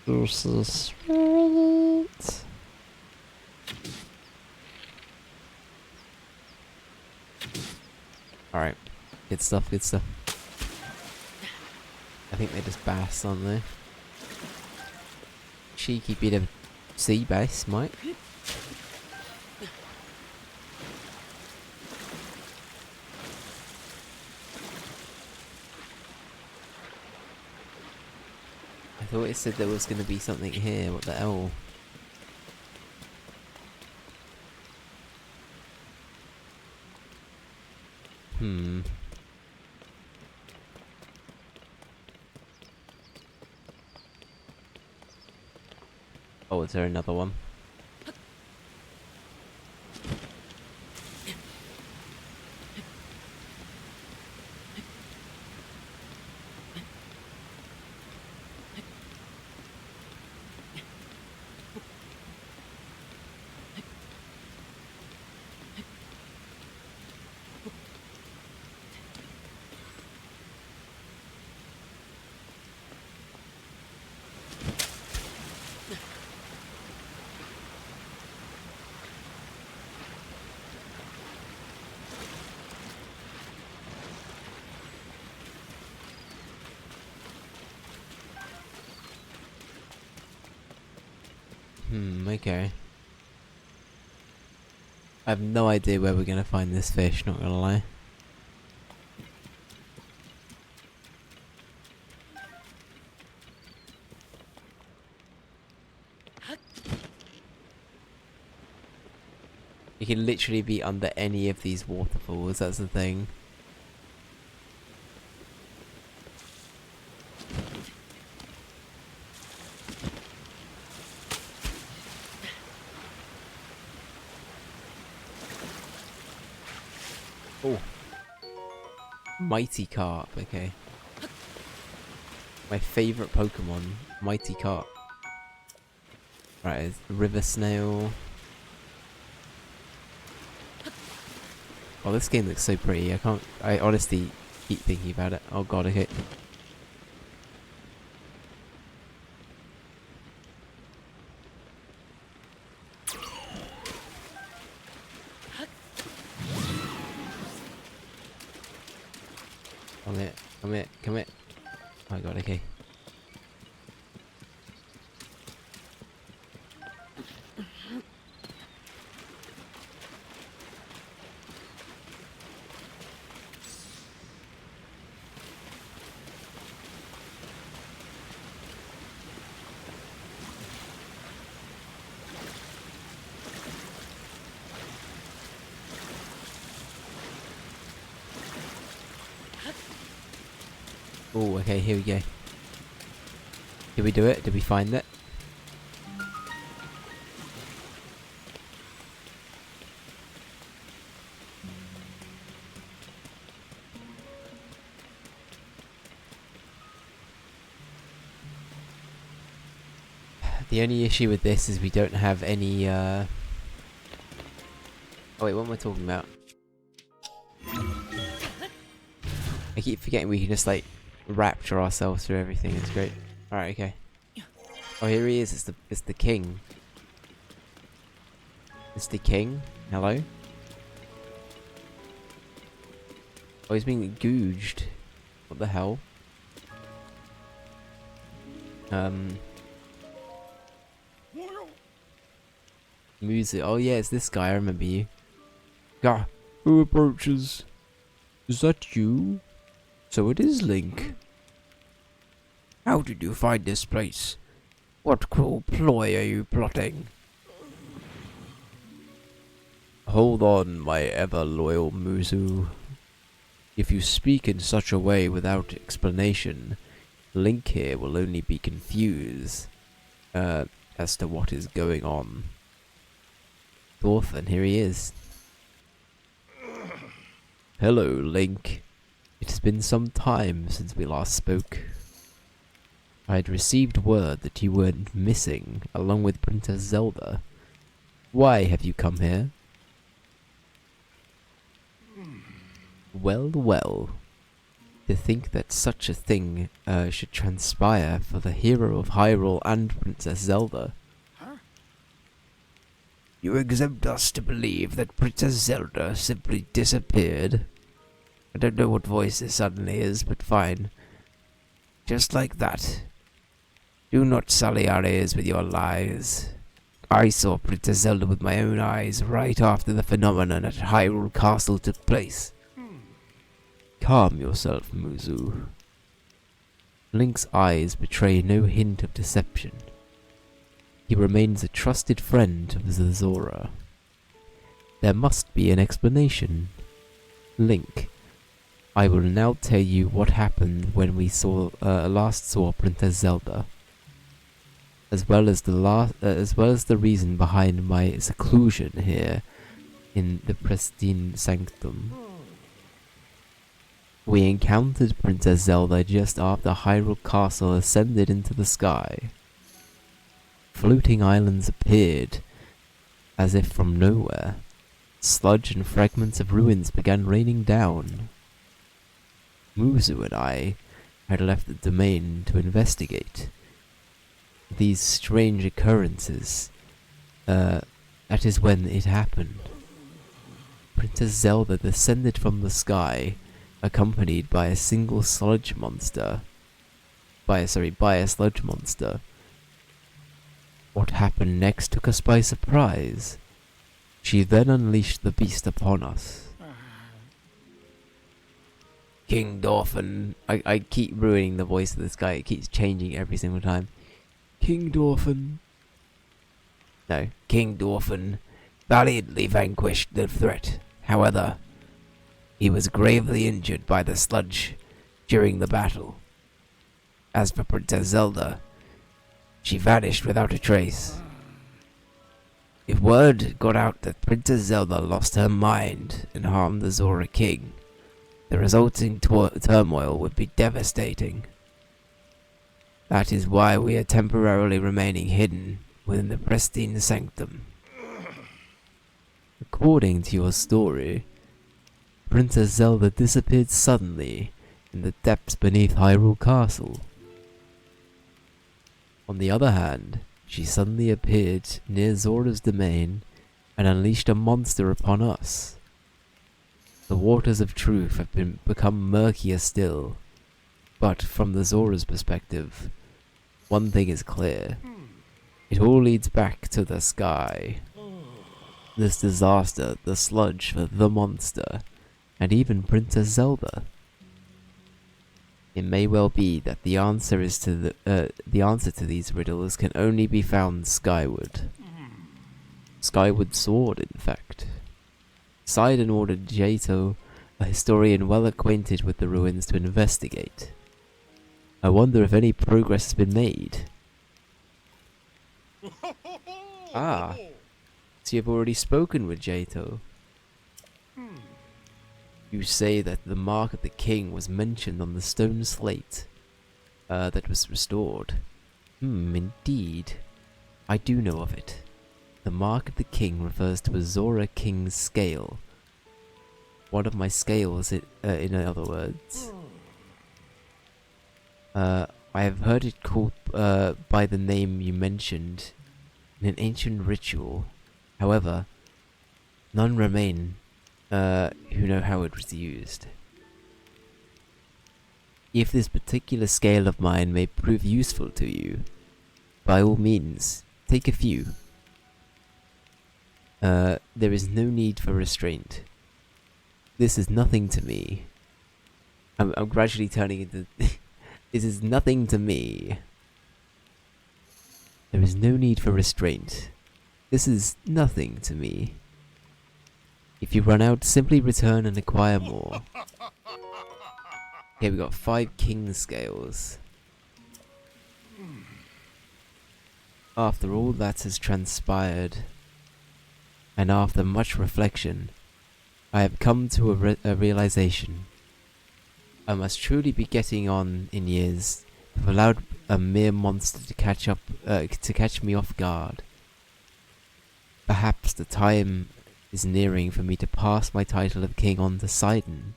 Juicy sweet. Alright. Good stuff, good stuff. I think they're just bass, aren't they? Cheeky bit of sea bass, Mike. I thought it said there was going to be something here. What the hell? Oh, is there another one? Okay. I have no idea where we're gonna find this fish, not gonna lie. You can literally be under any of these waterfalls, that's the thing. Oh. Mighty Carp, okay. My favourite Pokemon, Mighty Carp. Right, River Snail. Oh, this game looks so pretty. I honestly keep thinking about it. Oh god, okay. Come here, come here, come here. Oh my god, okay. Oh, okay, here we go. Did we do it? Did we find it? The only issue with this is we don't have any, Oh wait, what am I talking about? I keep forgetting we can just, like, rapture ourselves through everything. It's great. Alright, okay. Oh, here he is. It's the king. It's the king. Hello? Oh, he's being gouged. What the hell? Music. Oh yeah, it's this guy. I remember you. Gah, who approaches? Is that you? So it is Link. How did you find this place? What cruel ploy are you plotting? Hold on, my ever-loyal Muzu. If you speak in such a way without explanation, Link here will only be confused as to what is going on. Thorfinn, here he is. Hello, Link. It has been some time since we last spoke. I had received word that you went missing, along with Princess Zelda. Why have you come here? Well, well. To think that such a thing should transpire for the hero of Hyrule and Princess Zelda. You exempt us to believe that Princess Zelda simply disappeared. I don't know what voice this suddenly is, but fine. Just like that. Do not sully our ears with your lies. I saw Princess Zelda with my own eyes right after the phenomenon at Hyrule Castle took place. Calm yourself, Muzu. Link's eyes betray no hint of deception. He remains a trusted friend of the Zora. There must be an explanation. Link, I will now tell you what happened when we last saw Princess Zelda, as well as the reason behind my seclusion here in the pristine sanctum. We encountered Princess Zelda just after Hyrule Castle ascended into the sky. Floating islands appeared, as if from nowhere. Sludge and fragments of ruins began raining down. Muzu and I had left the domain to investigate these strange occurrences. That is when it happened. Princess Zelda descended from the sky, accompanied by a single sludge monster. By a sludge monster. What happened next took us by surprise. She then unleashed the beast upon us. King Dorfin. I keep ruining the voice of this guy. It keeps changing every single time. King Dorfin. No, King Dorfin valiantly vanquished the threat. However, he was gravely injured by the sludge during the battle. As for Princess Zelda, she vanished without a trace. If word got out that Princess Zelda lost her mind and harmed the Zora King, the resulting turmoil would be devastating. That is why we are temporarily remaining hidden within the pristine sanctum. According to your story, Princess Zelda disappeared suddenly in the depths beneath Hyrule Castle. On the other hand, she suddenly appeared near Zora's domain and unleashed a monster upon us. The waters of truth have become murkier still, but from the Zora's perspective, one thing is clear. It all leads back to the sky. This disaster, the sludge, the monster, and even Princess Zelda. It may well be that the answer to these riddles can only be found skyward. Skyward Sword, in fact. Sidon ordered Jato, a historian well acquainted with the ruins, to investigate. I wonder if any progress has been made. Ah, so you've already spoken with Jato. You say that the mark of the king was mentioned on the stone slate that was restored. Indeed. I do know of it. The mark of the king refers to a Zora King's scale. One of my scales, in other words. I have heard it called by the name you mentioned in an ancient ritual. However, none remain who know how it was used. If this particular scale of mine may prove useful to you, by all means, take a few. There is no need for restraint. This is nothing to me. I'm gradually turning into... This is nothing to me. There is no need for restraint. This is nothing to me. If you run out, simply return and acquire more. Okay, we got 5 king scales. After all that has transpired, and after much reflection, I have come to a realization. I must truly be getting on in years to have allowed a mere monster to catch me off guard. Perhaps the time is nearing for me to pass my title of king on to Sidon.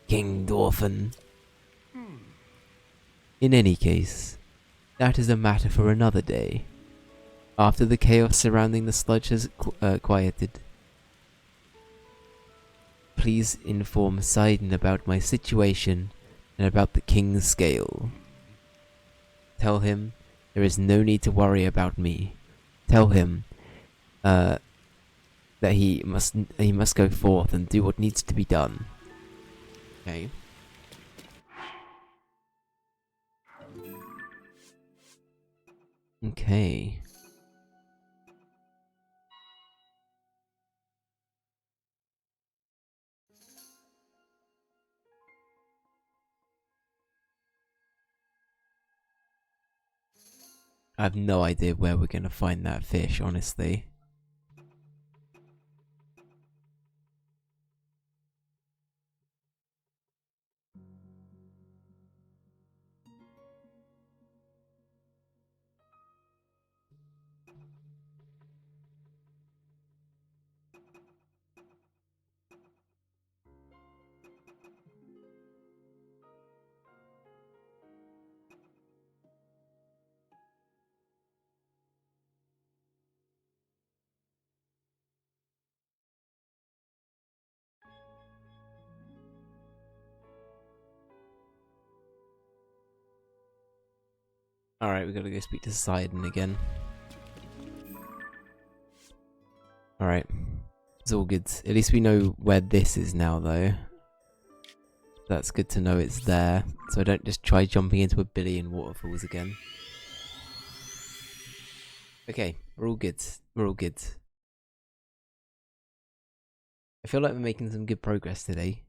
King Dorfin. In any case, that is a matter for another day. After the chaos surrounding the sludge has quieted, please inform Sidon about my situation and about the king's scale. Tell him there is no need to worry about me. Tell him that he must go forth and do what needs to be done. Okay. Okay. I have no idea where we're gonna find that fish, honestly. Alright, we gotta go speak to Sidon again. Alright. It's all good. At least we know where this is now, though. That's good to know it's there, so I don't just try jumping into a billion waterfalls again. Okay, we're all good. We're all good. I feel like we're making some good progress today.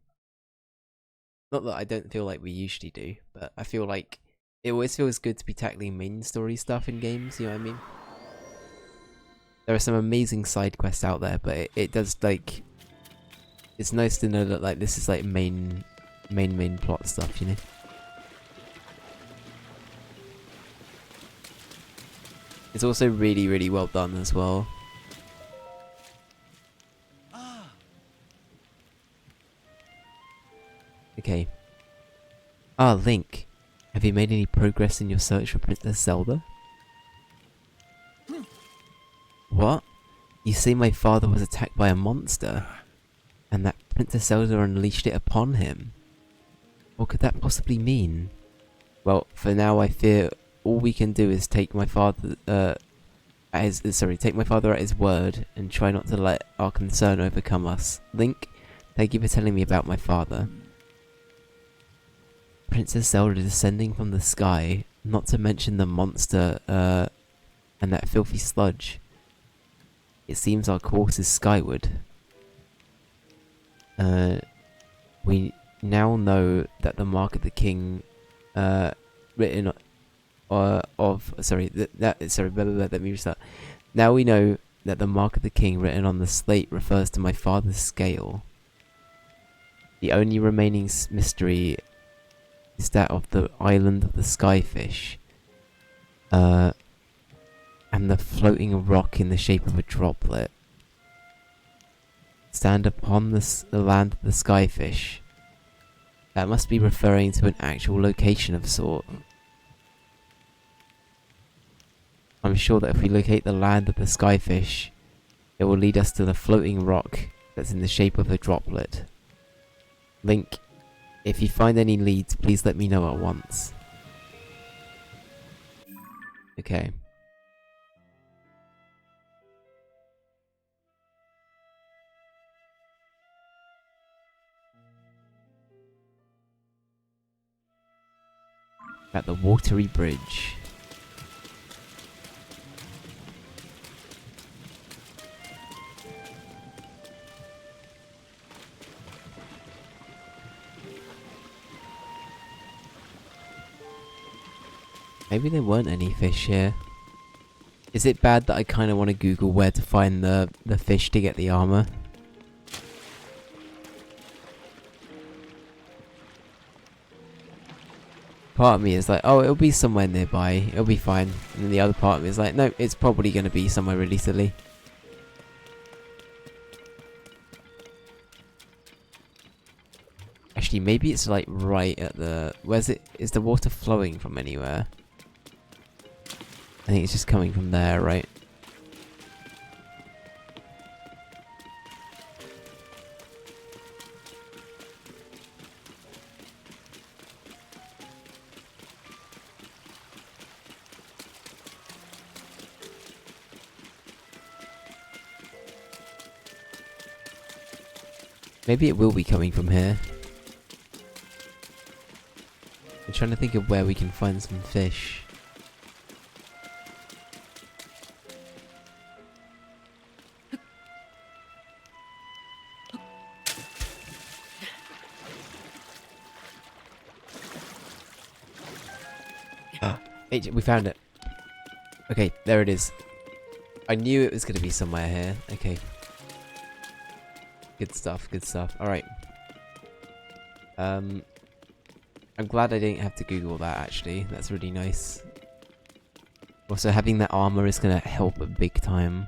Not that I don't feel like we usually do, but I feel like it always feels good to be tackling main story stuff in games, you know what I mean? There are some amazing side quests out there, but it does, like... It's nice to know that, like, this is, like, main plot stuff, you know? It's also really, really well done as well. Okay. Ah, Link. Have you made any progress in your search for Princess Zelda? What? You say my father was attacked by a monster, and that Princess Zelda unleashed it upon him? What could that possibly mean? Well, for now I fear all we can do is take my father at his word and try not to let our concern overcome us. Link, thank you for telling me about my father. Princess Zelda descending from the sky, not to mention the monster and that filthy sludge. It seems our course is skyward. We now know that the mark of the king, written let me restart. Now we know that the mark of the king written on the slate refers to my father's scale. The only remaining mystery is that of the island of the skyfish, and the floating rock in the shape of a droplet. Stand upon the land of the skyfish. That must be referring to an actual location of sort. I'm sure that if we locate the land of the skyfish, it will lead us to the floating rock that's in the shape of a droplet. Link, if you find any leads, please let me know at once. Okay. At the watery bridge. Maybe there weren't any fish here. Is it bad that I kind of want to Google where to find the fish to get the armor? Part of me is like, oh, it'll be somewhere nearby, it'll be fine. And then the other part of me is like, no, it's probably going to be somewhere really silly. Actually, maybe it's like right at the... Where's it? Is the water flowing from anywhere? I think it's just coming from there, right? Maybe it will be coming from here. I'm trying to think of where we can find some fish. We found it. Okay, there it is. I knew it was going to be somewhere here. Okay. Good stuff, good stuff. Alright. I'm glad I didn't have to Google that, actually. That's really nice. Also, having that armor is going to help a big time.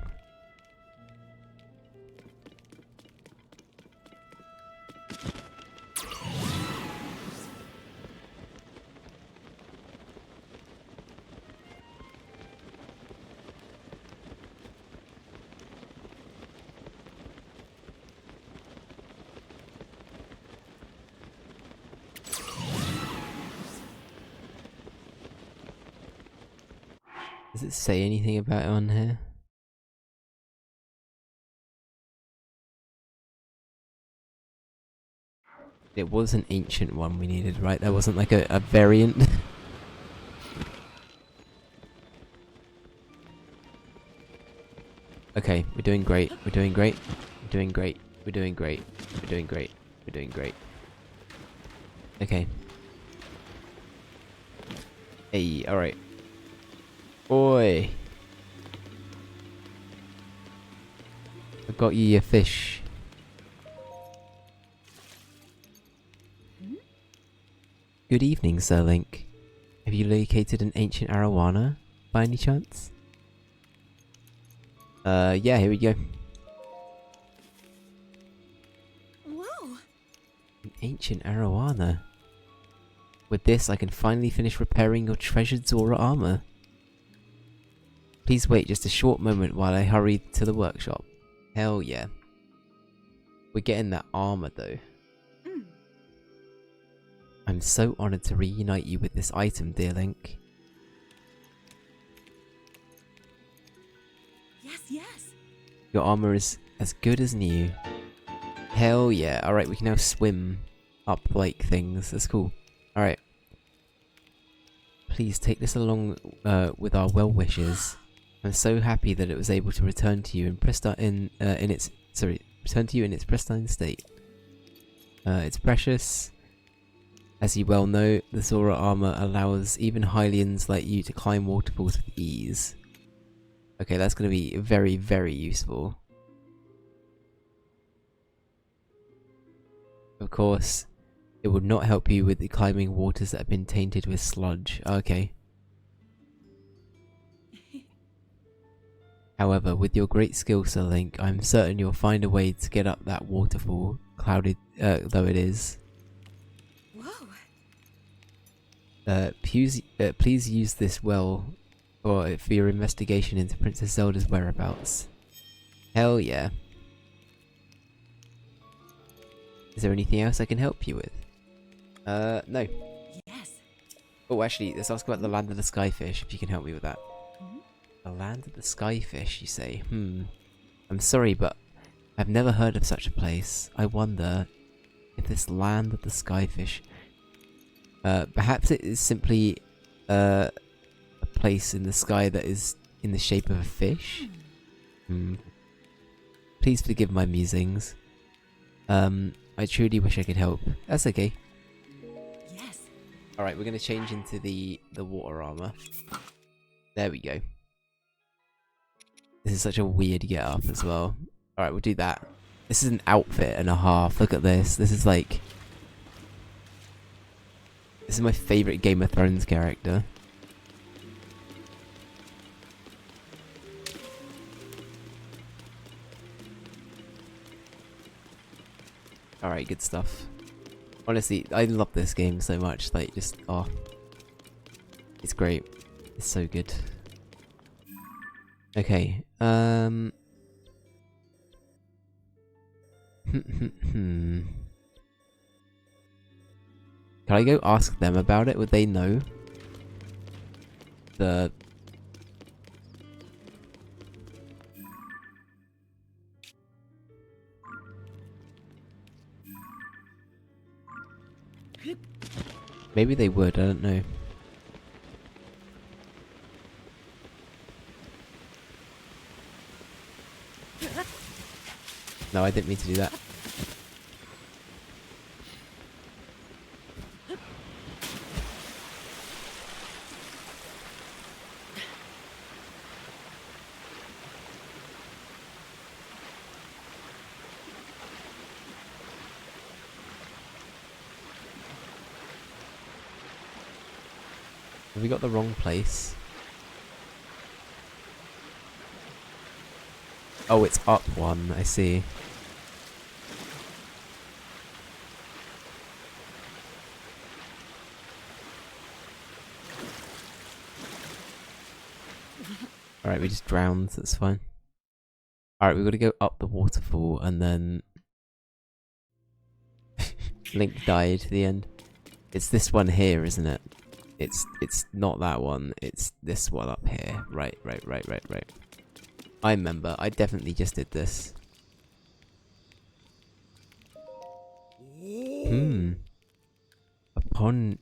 Does it say anything about it on here? It was an ancient one we needed, right? There wasn't like a variant. Okay, we're doing great. We're doing great. We're doing great. We're doing great. We're doing great. We're doing great. Okay. Hey, alright. Oi! I've got you your fish. Good evening, Sir Link. Have you located an ancient arowana, by any chance? Yeah, here we go. Whoa! An ancient arowana. With this, I can finally finish repairing your treasured Zora armor. Please wait just a short moment while I hurry to the workshop. Hell yeah. We're getting that armor though. I'm so honored to reunite you with this item, dear Link. Yes, yes. Your armor is as good as new. Hell yeah. Alright, we can now swim up like things. That's cool. Alright. Please take this along with our well wishes. I'm so happy that it was able to return to you in its pristine state. It's precious. As you well know, the Zora armor allows even Hylians like you to climb waterfalls with ease. Okay, that's going to be very, very useful. Of course, it would not help you with the climbing waters that have been tainted with sludge. Okay. However, with your great skill, Sir Link, I'm certain you'll find a way to get up that waterfall, clouded though it is. Please use this well for your investigation into Princess Zelda's whereabouts. Hell yeah. Is there anything else I can help you with? No. Yes. Oh, actually, let's ask about the Land of the Skyfish, if you can help me with that. The Land of the Skyfish, you say? I'm sorry, but I've never heard of such a place. I wonder if this Land of the Skyfish... perhaps it is simply a place in the sky that is in the shape of a fish? Please forgive my musings. I truly wish I could help. That's okay. Yes. Alright, we're going to change into the water armor. There we go. This is such a weird get up as well. Alright, we'll do that. This is an outfit and a half. Look at this. This is like... This is my favourite Game of Thrones character. Alright, good stuff. Honestly, I love this game so much. Like, just, oh. It's great. It's so good. Okay, Can I go ask them about it? Would they know? Maybe they would, I don't know. No, I didn't mean to do that. Have we got the wrong place? Oh, it's up one, I see. Alright, we just drowned, that's fine. Alright, we've got to go up the waterfall and then... Link died at the end. It's this one here, isn't it? It's not that one. It's this one up here. Right. I remember. I definitely just did this. Hmm. Upon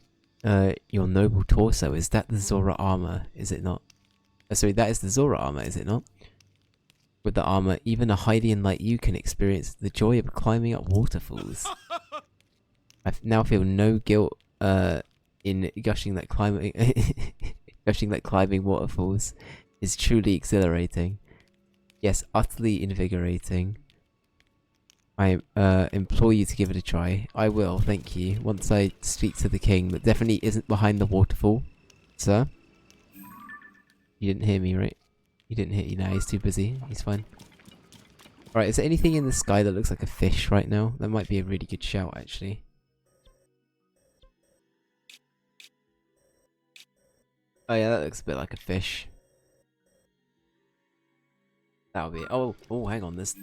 your noble torso, is that the Zora armor? Is it not? Sorry, that is the Zora armor, is it not? With the armor, even a Hylian like you can experience the joy of climbing up waterfalls. I now feel no guilt in gushing that climbing waterfalls is truly exhilarating. Yes, utterly invigorating. I implore you to give it a try. I will, thank you. Once I speak to the king, that definitely isn't behind the waterfall, sir. You didn't hear me, right? You didn't hear you now. He's too busy. He's fine. Alright, is there anything in the sky that looks like a fish right now? That might be a really good shout, actually. Oh yeah, that looks a bit like a fish. That'll be it. Oh, hang on. There's...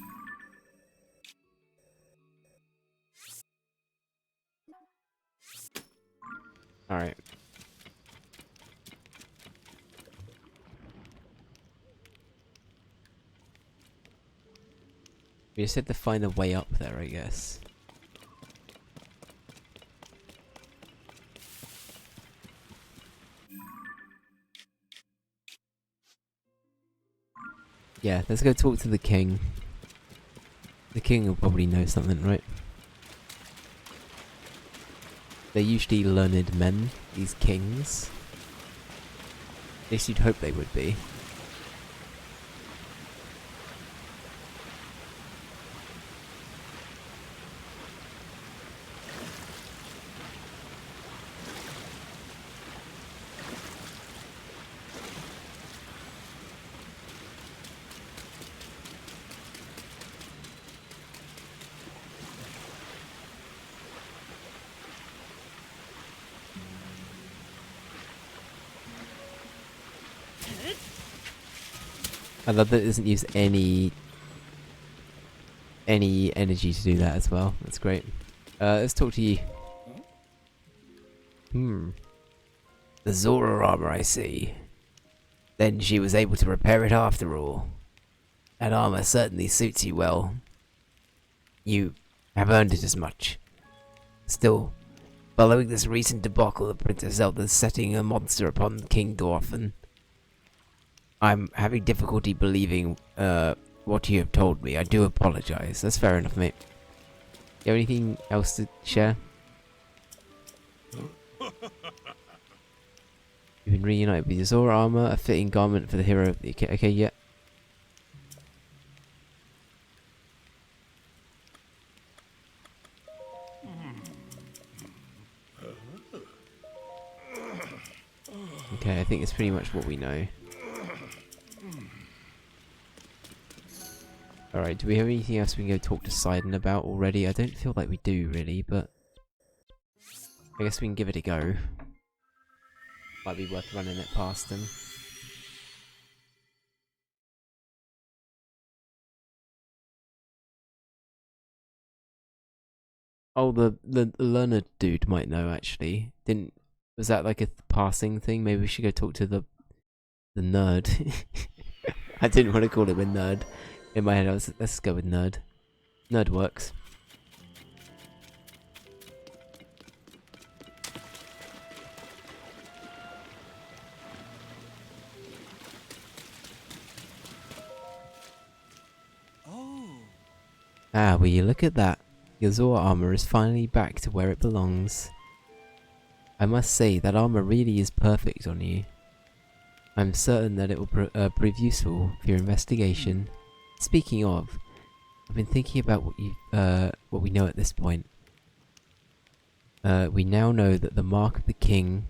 Alright. We just had to find a way up there, I guess. Yeah, let's go talk to the king. The king will probably know something, right? They're usually learned men, these kings. At least you'd hope they would be. I love that it doesn't use any energy to do that as well. That's great. Let's talk to you. The Zora armor, I see. Then she was able to repair it after all. That armor certainly suits you well. You have earned it as much. Still, following this recent debacle of Princess Zelda setting a monster upon King Dwarfen, I'm having difficulty believing what you have told me. I do apologize. That's fair enough, mate. You have anything else to share? You've been reunited with your Zora armor, a fitting garment for the hero of the... Okay, yeah. Okay, I think it's pretty much what we know. Alright, do we have anything else we can go talk to Sidon about already? I don't feel like we do, really, but... I guess we can give it a go. Might be worth running it past him. Oh, the learner dude might know, actually. Was that like a passing thing? Maybe we should go talk to the nerd. I didn't want to call him a nerd. In my head, let's go with nerd. Nerd works. Oh. Ah, will you look at that? Your Zora armor is finally back to where it belongs. I must say, that armor really is perfect on you. I'm certain that it will prove useful for your investigation. Speaking of, I've been thinking about what we know at this point. We now know that the mark of the king,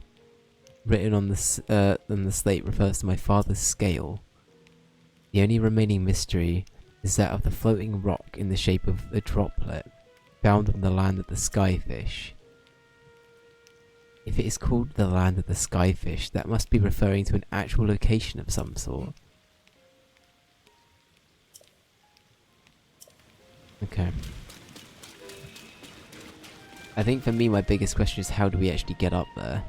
written on the slate, refers to my father's scale. The only remaining mystery is that of the floating rock in the shape of a droplet, found on the land of the skyfish. If it is called the land of the skyfish, that must be referring to an actual location of some sort. Okay. I think for me my biggest question is how do we actually get up there?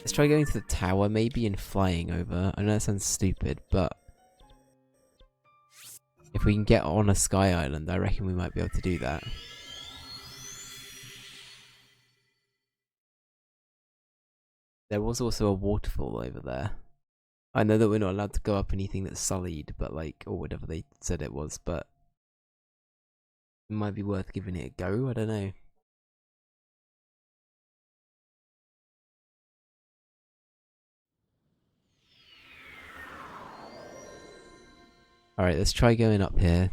Let's try going to the tower, maybe, and flying over. I know that sounds stupid, but if we can get on a sky island, I reckon we might be able to do that. There was also a waterfall over there. I know that we're not allowed to go up anything that's sullied, but like, or whatever they said it was, but it might be worth giving it a go, I don't know. Alright, let's try going up here.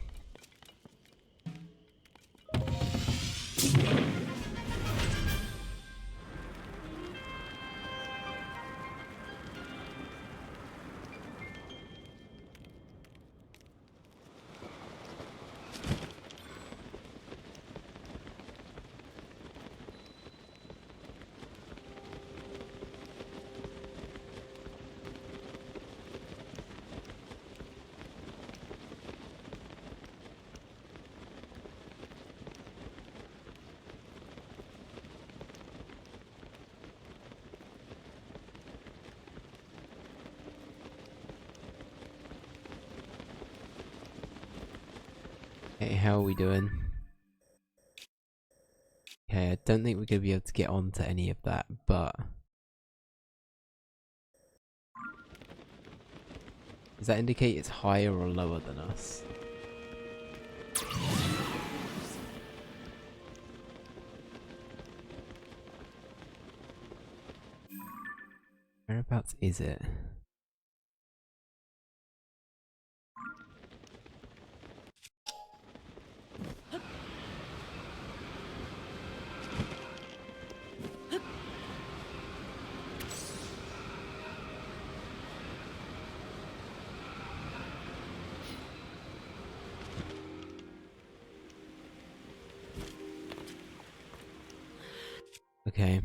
Okay, how are we doing? Okay, I don't think we're going to be able to get onto any of that, but does that indicate it's higher or lower than us? Whereabouts is it? Okay.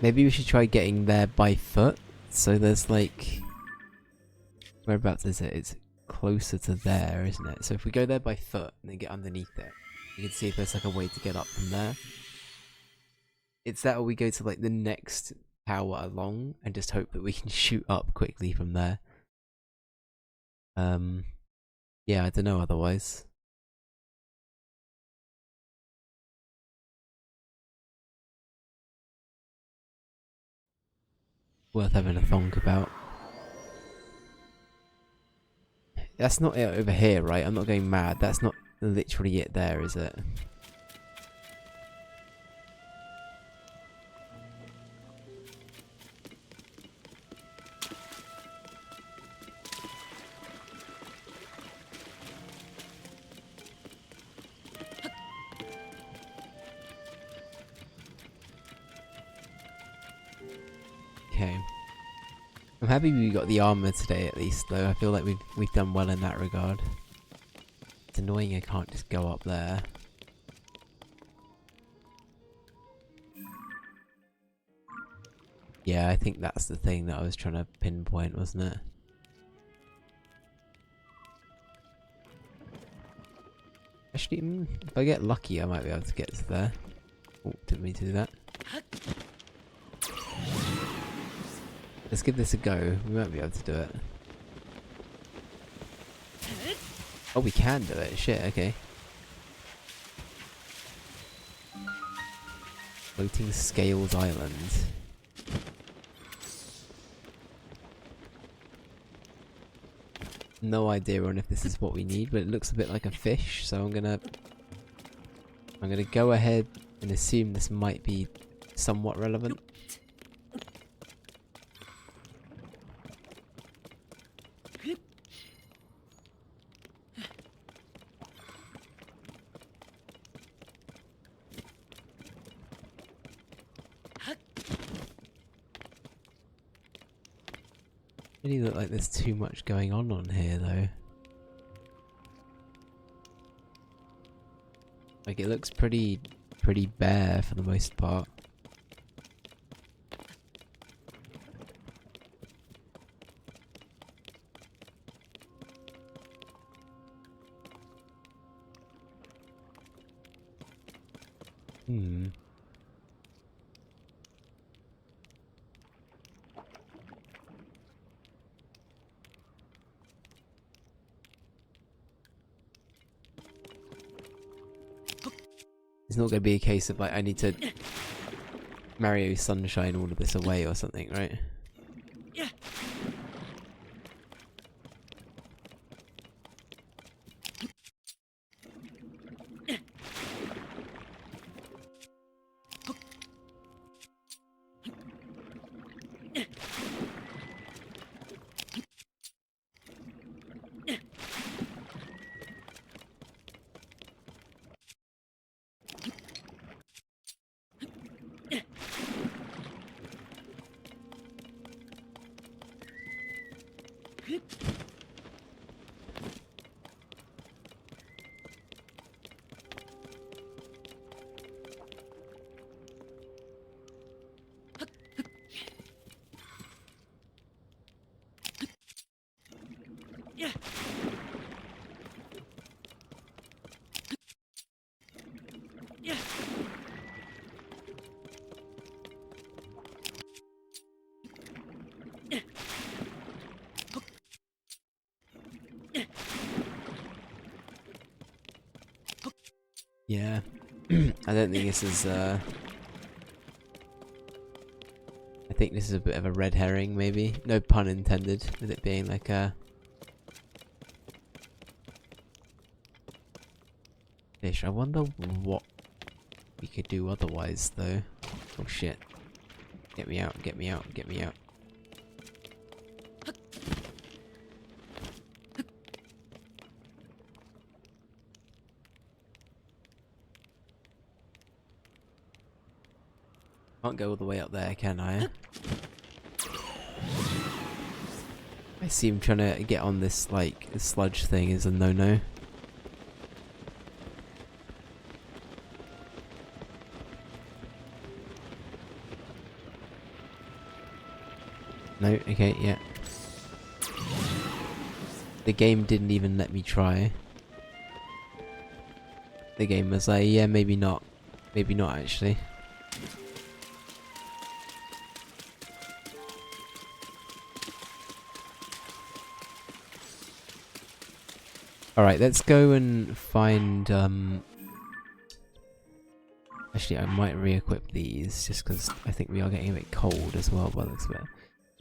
Maybe we should try getting there by foot. So there's like... Whereabouts is it? It's closer to there, isn't it? So if we go there by foot and then get underneath it, you can see if there's like a way to get up from there. It's that or we go to like the next tower along and just hope that we can shoot up quickly from there. Yeah, I don't know otherwise. Worth having a thonk about. That's not it over here, right? I'm not going mad. That's not literally it there, is it? Okay. I'm happy we got the armor today at least, though. I feel like we've done well in that regard. It's annoying I can't just go up there. Yeah, I think that's the thing that I was trying to pinpoint, wasn't it? Actually, if I get lucky, I might be able to get to there. Oh, didn't mean to do that. Let's give this a go. We might be able to do it. Oh, we can do it. Shit, okay. Floating Scales Island. No idea on if this is what we need, but it looks a bit like a fish, so I'm gonna go ahead and assume this might be somewhat relevant. Really look like there's too much going on here, though. Like, it looks pretty bare for the most part. Hmm. It's not going to be a case of like I need to Mario Sunshine all of this away or something, right? Yeah. I don't think this is, I think this is a bit of a red herring, maybe. No pun intended, with it being like a fish. I wonder what we could do otherwise, though. Oh shit. Get me out, get me out, get me out. Can't go all the way up there, can I? I assume trying to get on this, like, sludge thing is a no-no. No, okay, yeah. The game didn't even let me try. The game was like, yeah, maybe not. Maybe not, actually. Alright, let's go and find, actually, I might re-equip these, just because I think we are getting a bit cold as well by the looks of it.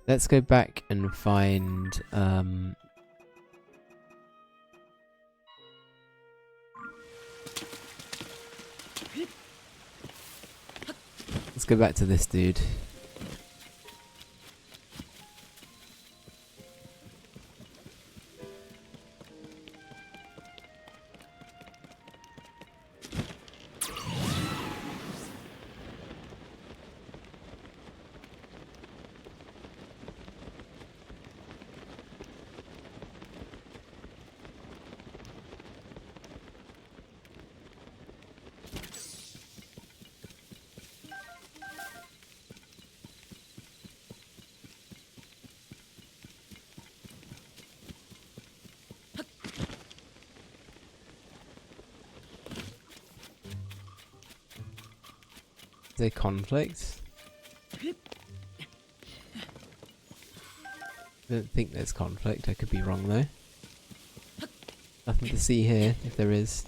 Let's go back and find, let's go back to this dude. Is there conflict? I don't think there's conflict, I could be wrong though. Nothing to see here, if there is.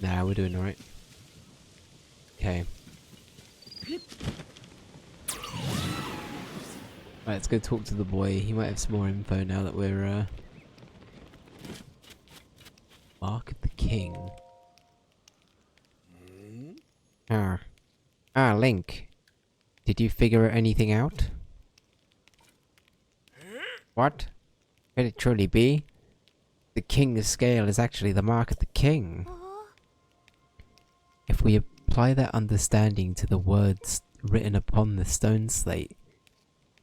Nah, we're doing alright. Okay. Right, let's go talk to the boy. He might have some more info now that we're, Mark of the King. Link. Did you figure anything out? What? Could it truly be? The King's scale is actually the mark of the King. If we apply that understanding to the words written upon the stone slate,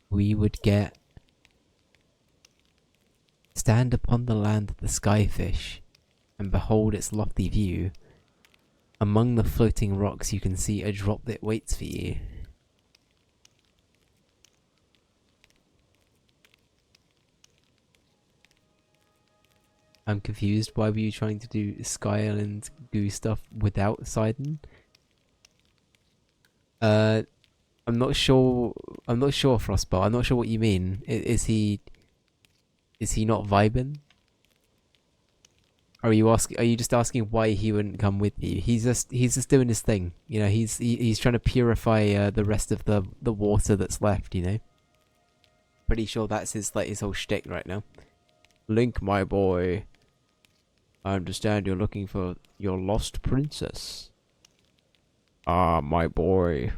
we would get... Stand upon the land of the skyfish, and behold its lofty view. Among the floating rocks you can see a droplet waits for you. I'm confused. Why were you trying to do Sky Island goo stuff without Sidon? I'm not sure. I'm not sure, Frostball. I'm not sure what you mean. Is he not vibing? Are you just asking why he wouldn't come with you? He's just doing his thing. You know, he's trying to purify the rest of the water that's left. You know. Pretty sure that's his whole shtick right now. Link, my boy. I understand you're looking for your lost princess. Ah, my boy.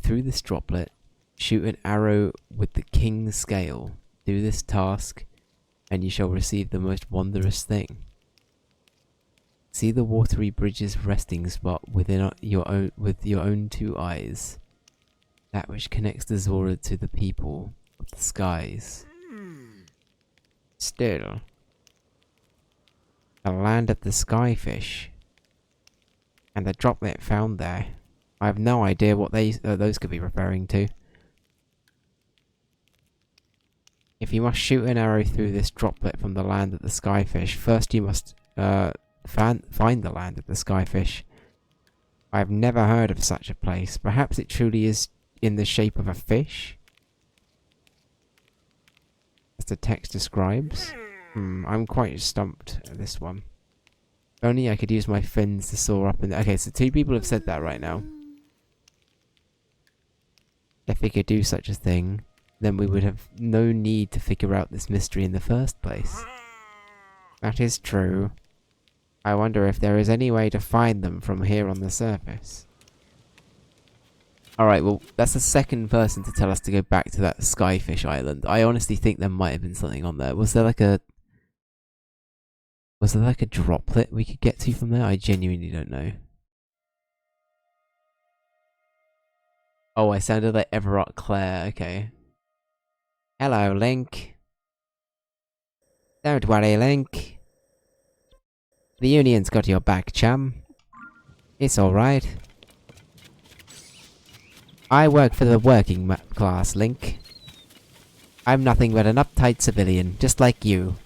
Through this droplet, shoot an arrow with the king's scale. Do this task, and you shall receive the most wondrous thing. See the watery bridge's resting spot within with your own 2 eyes. That which connects the Zora to the people of the skies. Still, the land of the skyfish, and the droplet found there. I have no idea what those could be referring to. If you must shoot an arrow through this droplet from the land of the skyfish, first you must find the land of the skyfish. I have never heard of such a place. Perhaps it truly is in the shape of a fish? As the text describes. I'm quite stumped at this one. If only I could use my fins to soar up and... Okay, so 2 people have said that right now. If we could do such a thing, then we would have no need to figure out this mystery in the first place. That is true. I wonder if there is any way to find them from here on the surface. Alright, well, that's the second person to tell us to go back to that Skyfish Island. I honestly think there might have been something on there. Was there like a droplet we could get to from there? I genuinely don't know. Oh, I sounded like Everett Claire. Okay. Hello, Link. Don't worry, Link. The Union's got your back, chum. It's alright. I work for the working class, Link. I'm nothing but an uptight civilian, just like you.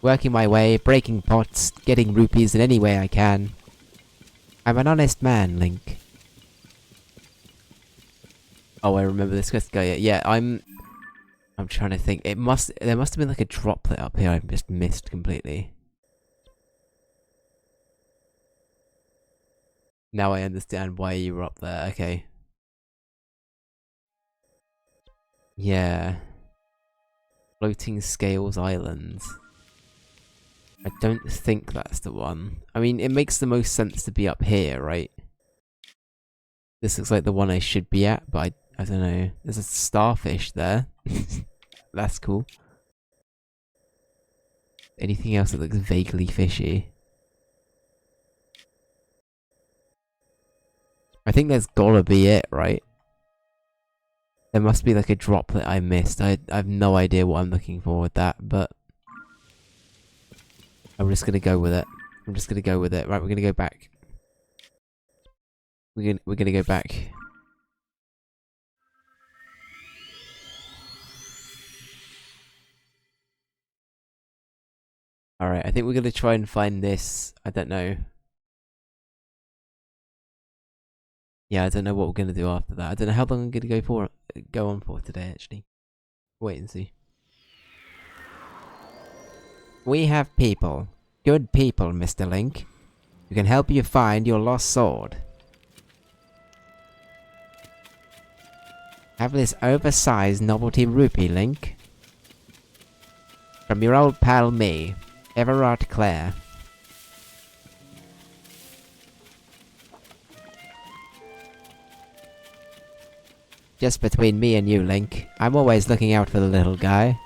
Working my way, breaking pots, getting rupees in any way I can. I'm an honest man, Link. Oh, I remember this guy. Yeah, I'm trying to think. There must have been like a droplet up here I've just missed completely. Now I understand why you were up there. Okay. Yeah. Floating Scales Islands. I don't think that's the one. I mean, it makes the most sense to be up here, right? This looks like the one I should be at, but I don't know. There's a starfish there. That's cool. Anything else that looks vaguely fishy? I think that's gotta be it, right? There must be like a droplet I missed. I have no idea what I'm looking for with that, but I'm just gonna go with it. I'm just gonna go with it. Right, we're gonna go back. We're gonna go back. Alright, I think we're gonna try and find this. I don't know. Yeah, I don't know what we're gonna do after that. I don't know how long I'm gonna go on for today, actually. Wait and see. We have people. Good people, Mr. Link. Who can help you find your lost sword. Have this oversized novelty rupee, Link. From your old pal me, Everett Claire. Just between me and you, Link, I'm always looking out for the little guy.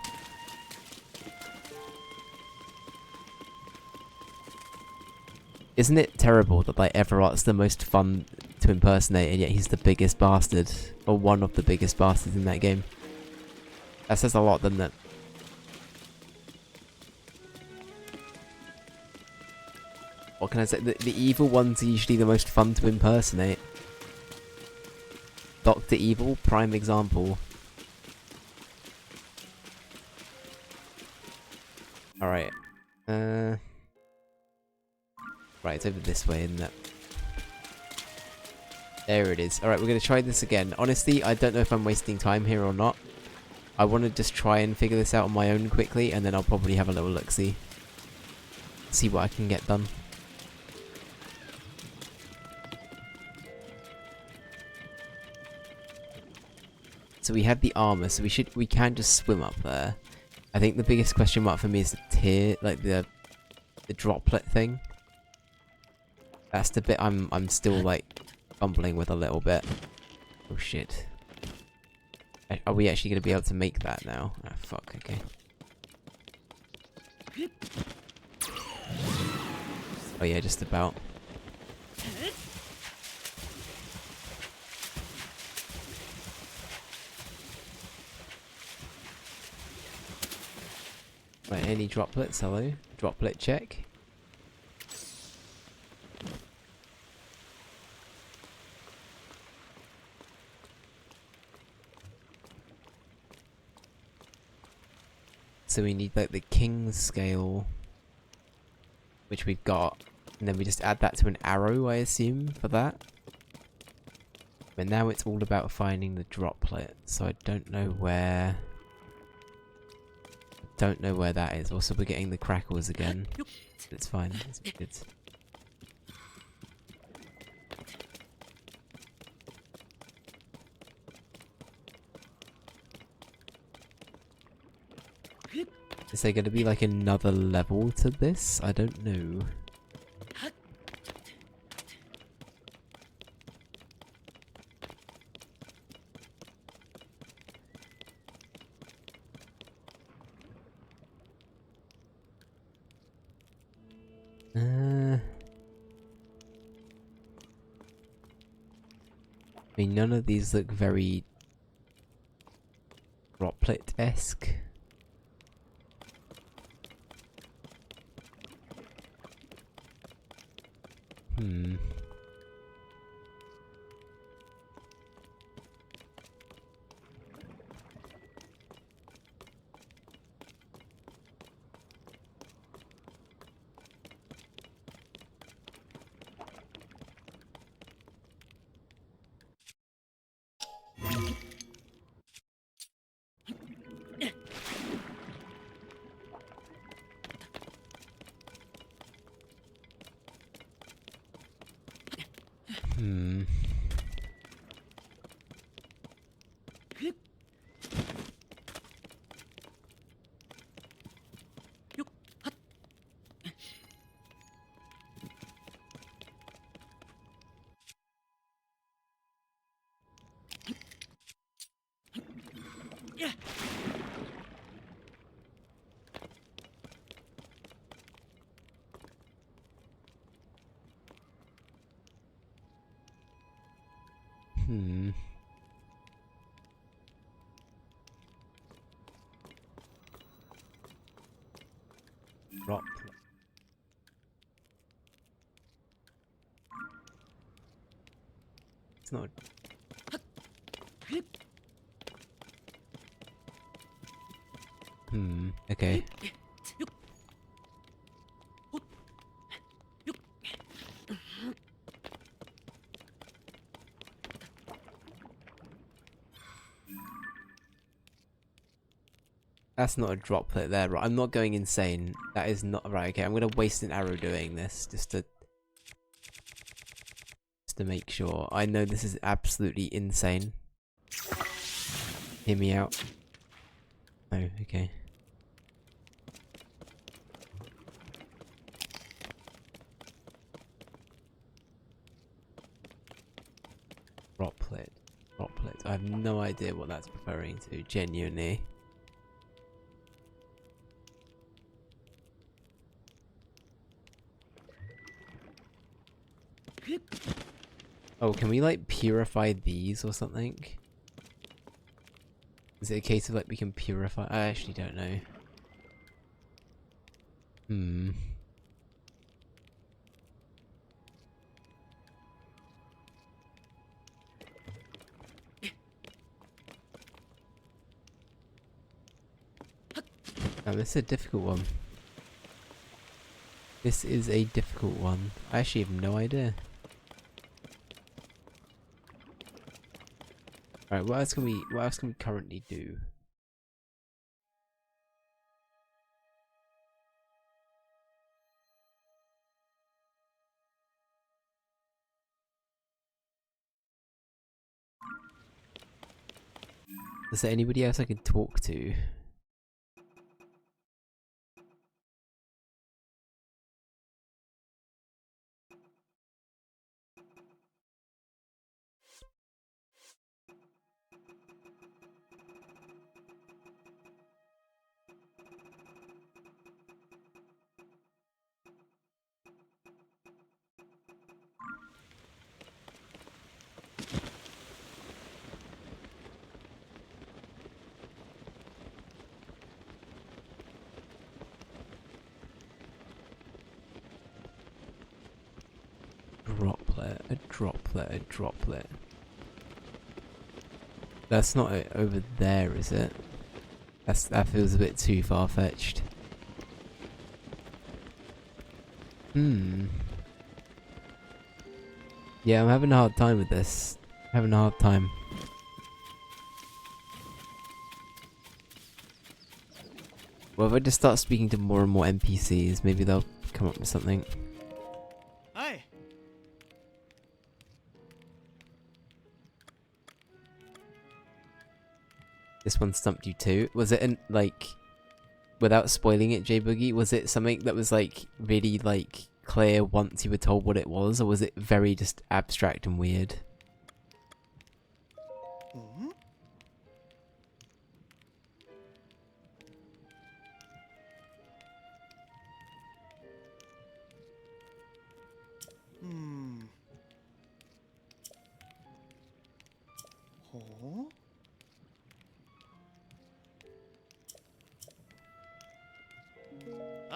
Isn't it terrible that like Everart's the most fun to impersonate and yet he's the biggest bastard? Or one of the biggest bastards in that game? That says a lot, doesn't it? What can I say? The evil ones are usually the most fun to impersonate. Dr. Evil, prime example. Alright. Right, it's over this way, isn't it? There it is. Alright, we're going to try this again. Honestly, I don't know if I'm wasting time here or not. I want to just try and figure this out on my own quickly, and then I'll probably have a little look-see. See what I can get done. So we have the armor, so we can just swim up there. I think the biggest question mark for me is the tier, like the droplet thing. That's the bit I'm still like fumbling with a little bit. Oh shit. Are we actually gonna be able to make that now? Ah, fuck, okay. Oh yeah, just about. Right, any droplets? Hello? Droplet check. So we need like the king's scale, which we've got, and then we just add that to an arrow, I assume, for that. But now it's all about finding the droplet, so I don't know where... Don't know where that is. Also, we're getting the crackles again. It's fine. It's good. Is there going to be like another level to this? I don't know. I mean, none of these look very droplet-esque. Hmm. Hmm. Hmm. Drop. It's not. Hmm. Okay. That's not a droplet there, right? I'm not going insane. That is not right. Okay, I'm gonna waste an arrow doing this just to make sure. I know this is absolutely insane. Hear me out. Oh, okay. Droplet. Droplet. I have no idea what that's referring to, genuinely. Oh, can we like purify these or something? Is it a case of like we can purify? I actually don't know. Hmm. Oh, this is a difficult one. This is a difficult one. I actually have no idea. Alright, what else can we currently do? Is there anybody else I can talk to? A droplet. That's not it over there, is it? That feels a bit too far-fetched. Hmm. Yeah, I'm having a hard time with this. Having a hard time. Well, if I just start speaking to more and more NPCs, maybe they'll come up with something. Hi. This one stumped you too. Was it like, without spoiling it, J Boogie, was it something that was like really like clear once you were told what it was, or was it very just abstract and weird? Hmm? Hmm. Oh?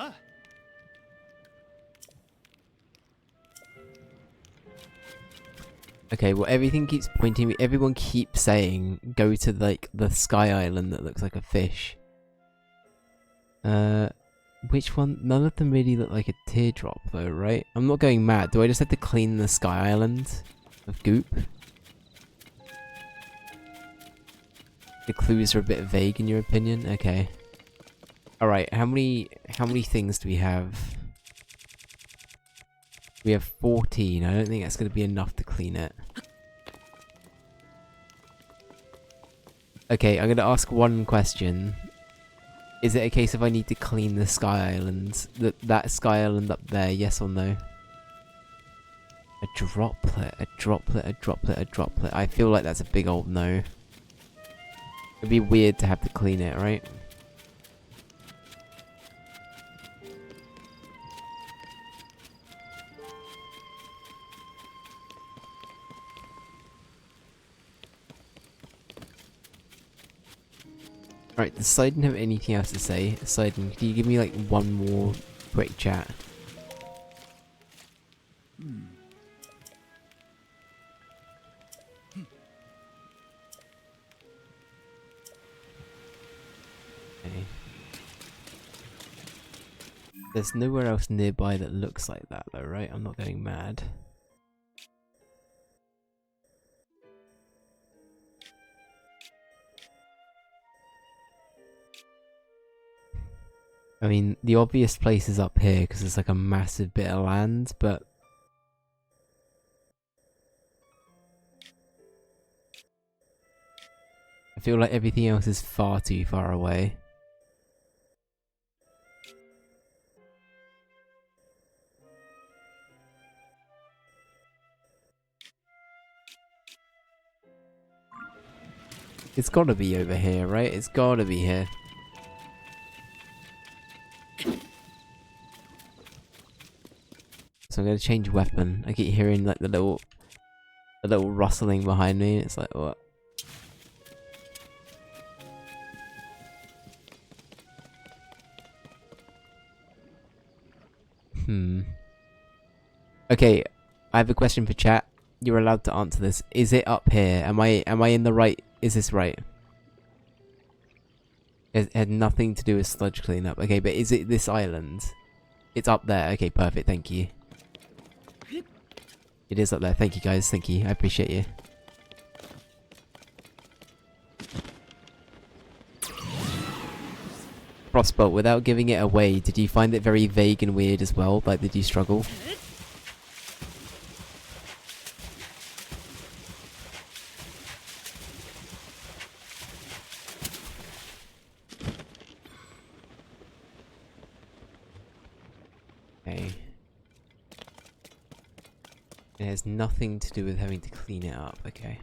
Ah. Okay, well everything keeps pointing me. Everyone keeps saying go to like the sky island that looks like a fish. Which one? None of them really look like a teardrop though, right? I'm not going mad. Do I just have to clean the sky island of goop? The clues are a bit vague in your opinion? Okay. Alright, how many things do we have? We have 14. I don't think that's going to be enough to clean it. Okay, I'm going to ask one question. Is it a case of I need to clean the sky island? That sky island up there, yes or no? A droplet. I feel like that's a big old no. It'd be weird to have to clean it, right? Right, does Sidon have anything else to say? Sidon, can you give me like one more quick chat? Okay. There's nowhere else nearby that looks like that though, right? I'm not going mad. I mean, the obvious place is up here because it's like a massive bit of land, but I feel like everything else is far too far away. It's gotta be over here, right? It's gotta be here. So I'm gonna change weapon. I keep hearing like the little rustling behind me. It's like what? Okay, I have a question for chat. You're allowed to answer this. Is it up here? Am I in the right? Is this right? It had nothing to do with sludge cleanup. Okay, but is it this island? It's up there. Okay, perfect. Thank you. It is up there. Thank you, guys. Thank you. I appreciate you. Frostbolt, without giving it away, did you find it very vague and weird as well? Like, did you struggle? Okay. It has nothing to do with having to clean it up. Okay.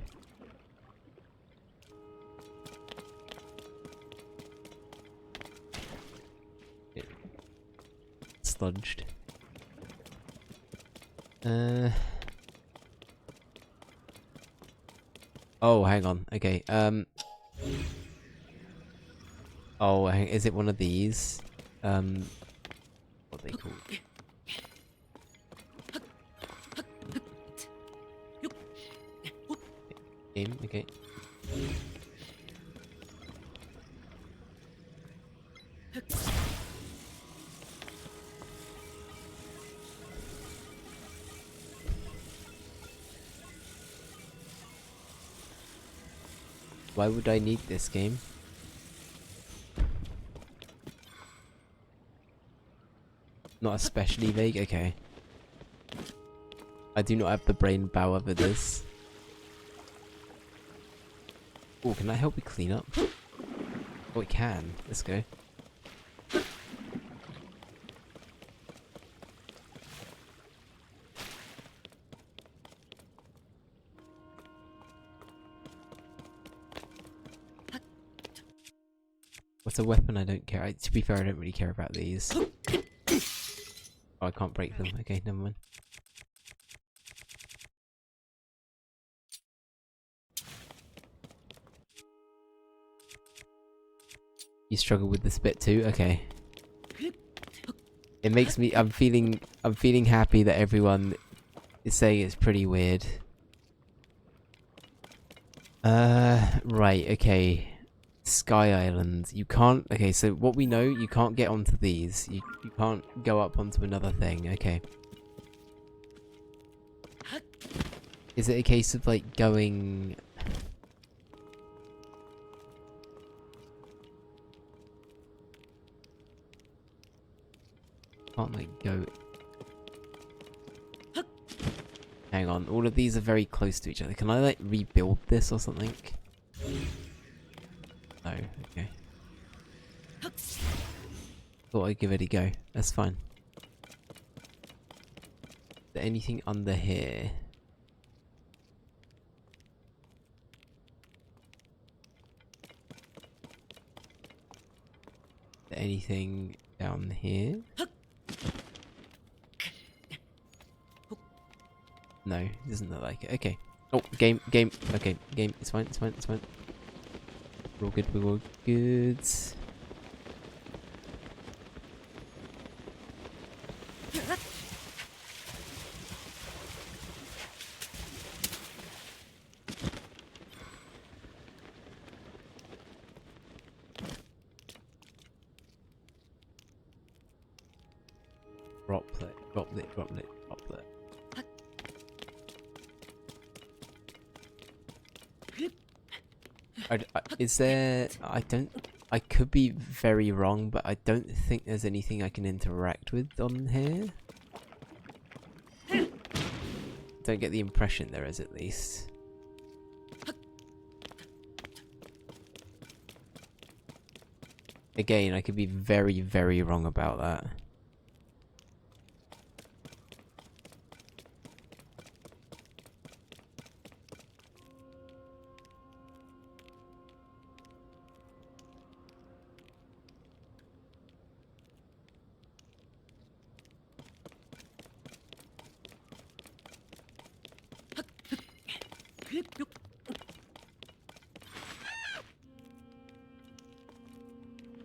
Sludged. Oh, hang on. Okay. Oh, is it one of these? What are they called? Game. Okay. Why would I need this game? Not especially vague? Okay. I do not have the brain power for this. Oh, can I help you clean up? Oh, it can. Let's go. What's a weapon? I don't care. To be fair, I don't really care about these. Oh, I can't break them. Okay, never mind. You struggle with this bit too? Okay. It makes me... I'm feeling happy that everyone is saying it's pretty weird. Right, okay. Sky Island. You can't... Okay, so what we know, you can't get onto these. You can't go up onto another thing. Okay. Is it a case of, like, going... Can't, like, go... Hang on, all of these are very close to each other. Can I, like, rebuild this or something? No, okay. Thought I'd give it a go. That's fine. Is there anything under here? Is there anything down here? No, it doesn't look like it. Okay. Oh, game. Okay, game. It's fine. We're all good. We're all good. Droplet. Is there... I could be very wrong, but I don't think there's anything I can interact with on here. Don't get the impression there is, at least. Again, I could be very, very wrong about that.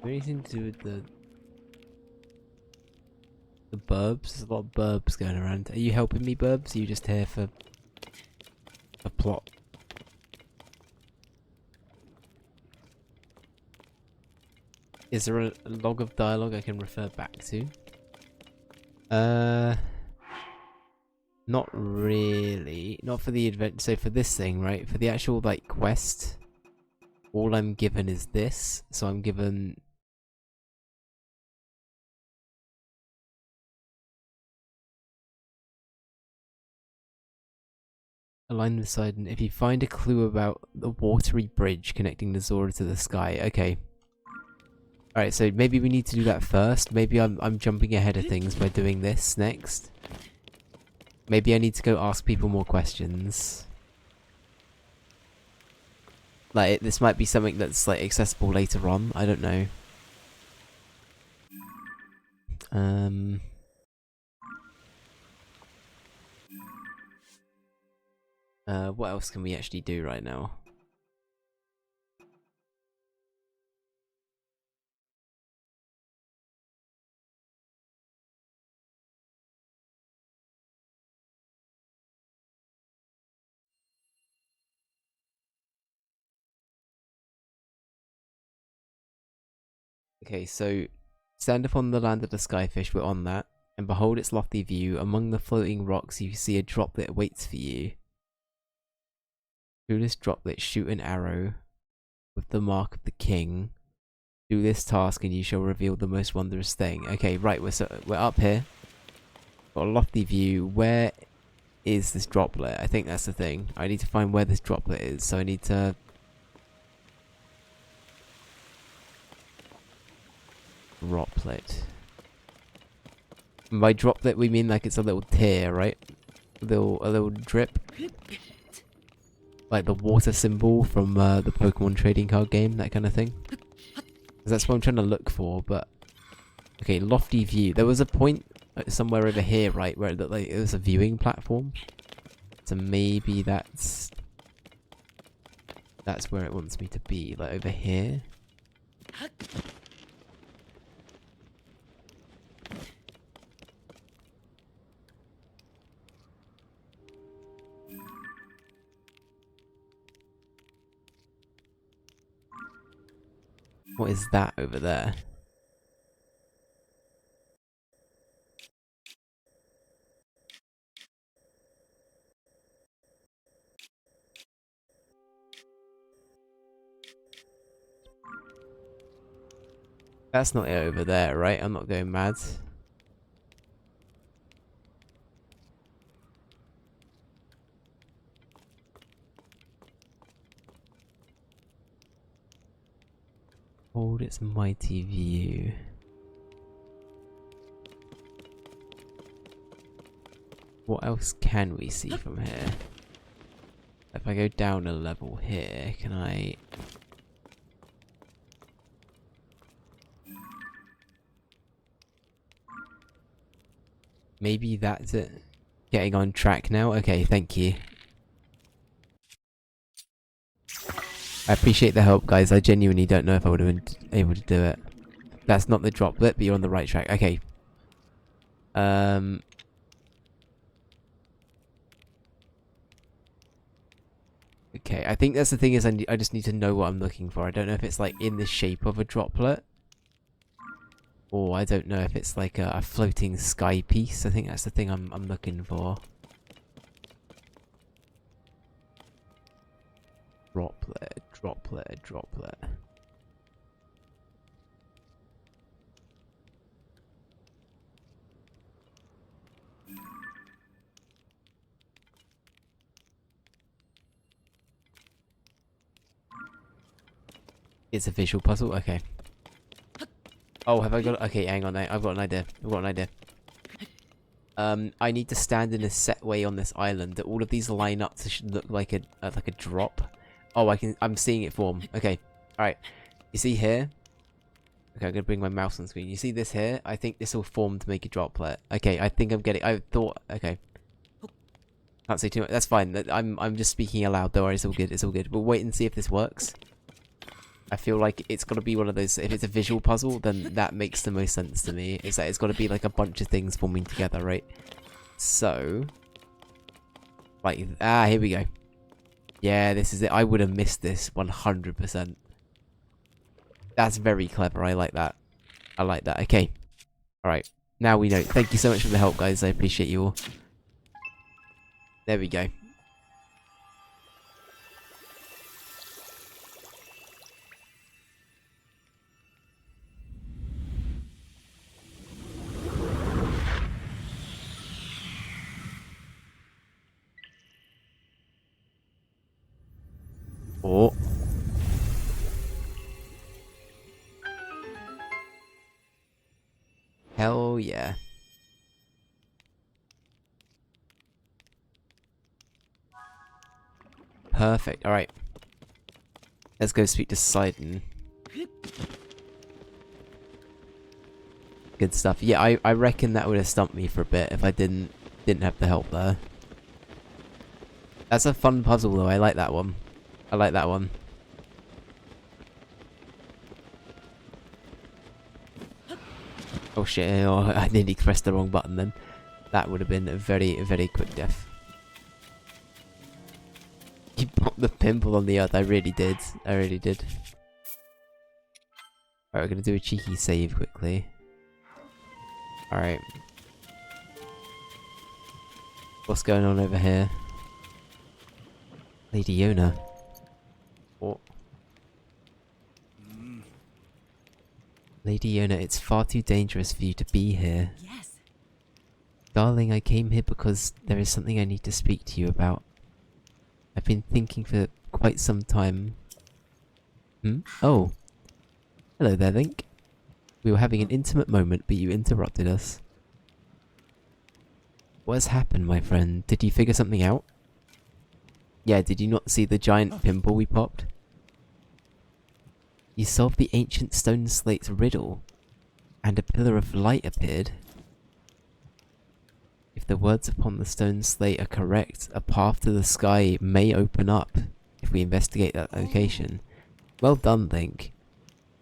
Anything to do with the burbs? There's a lot of burbs going around. Are you helping me, burbs? Are you just here for a plot? Is there a log of dialogue I can refer back to? Not really. Not for the event. So for this thing, right? For the actual like quest, all I'm given is this. So I'm given. Align the side, and if you find a clue about the watery bridge connecting the Zora to the sky, okay. Alright, so maybe we need to do that first. Maybe I'm jumping ahead of things by doing this next. Maybe I need to go ask people more questions. Like, this might be something that's like accessible later on. I don't know. What else can we actually do right now? Okay, so stand upon the land of the skyfish, we're on that, and behold its lofty view. Among the floating rocks you see a droplet waits for you. Through this droplet shoot an arrow with the mark of the king. Do this task and you shall reveal the most wondrous thing. Okay, right, we're up here. Got a lofty view. Where is this droplet? I think that's the thing. I need to find where this droplet is, so I need to... Droplet. And by droplet we mean like it's a little tear, right? A little drip. Like the water symbol from the Pokemon trading card game, that kind of thing. 'Cause that's what I'm trying to look for, but... Okay, lofty view. There was a point somewhere over here, right, where it looked like it was a viewing platform. So maybe that's where it wants me to be, like over here. What is that over there? That's not it over there, right? I'm not going mad. Hold its mighty view. What else can we see from here? If I go down a level here, can I... Maybe that's it. Getting on track now? Okay, thank you. I appreciate the help, guys. I genuinely don't know if I would have been able to do it. That's not the droplet, but you're on the right track. Okay. Okay, I think that's the thing is I just need to know what I'm looking for. I don't know if it's like in the shape of a droplet. Or I don't know if it's like a floating sky piece. I think that's the thing I'm looking for. Droplet, droplet, droplet. It's a visual puzzle? Okay. Oh, have I got... Okay, hang on. I've got an idea. I've got an idea. I need to stand in a set way on this island that all of these line up to look like a drop. Oh, I'm seeing it form. Okay. Alright. You see here? Okay, I'm gonna bring my mouse on screen. You see this here? I think this will form to make a droplet. Okay, I think I'm getting... I thought... Okay. Can't say too much. That's fine. I'm just speaking aloud. Don't worry, it's all good. It's all good. We'll wait and see if this works. I feel like it's got to be one of those. If it's a visual puzzle, then that makes the most sense to me. Is that it's got to be like a bunch of things forming together, right? So, like, here we go. Yeah, this is it. I would have missed this 100%. That's very clever. I like that. I like that. Okay. All right. Now we know. Thank you so much for the help, guys. I appreciate you all. There we go. Oh. Hell yeah. Perfect. Alright. Let's go speak to Sidon. Good stuff. Yeah, I reckon that would have stumped me for a bit if I didn't have the help there. That's a fun puzzle though. I like that one. I like that one. Oh shit, oh, I nearly pressed the wrong button then. That would have been a very, very quick death. You popped the pimple on the earth, I really did. I really did. Alright, we're gonna do a cheeky save quickly. Alright. What's going on over here? Lady Yona. What? Lady Yona, it's far too dangerous for you to be here. Yes. Darling, I came here because there is something I need to speak to you about. I've been thinking for quite some time. Oh. Hello there, Link. We were having an intimate moment, but you interrupted us. What has happened, my friend? Did you figure something out? Yeah, did you not see the giant pimple we popped? You solved the ancient stone slate's riddle, and a pillar of light appeared. If the words upon the stone slate are correct, a path to the sky may open up if we investigate that location. Well done, Link.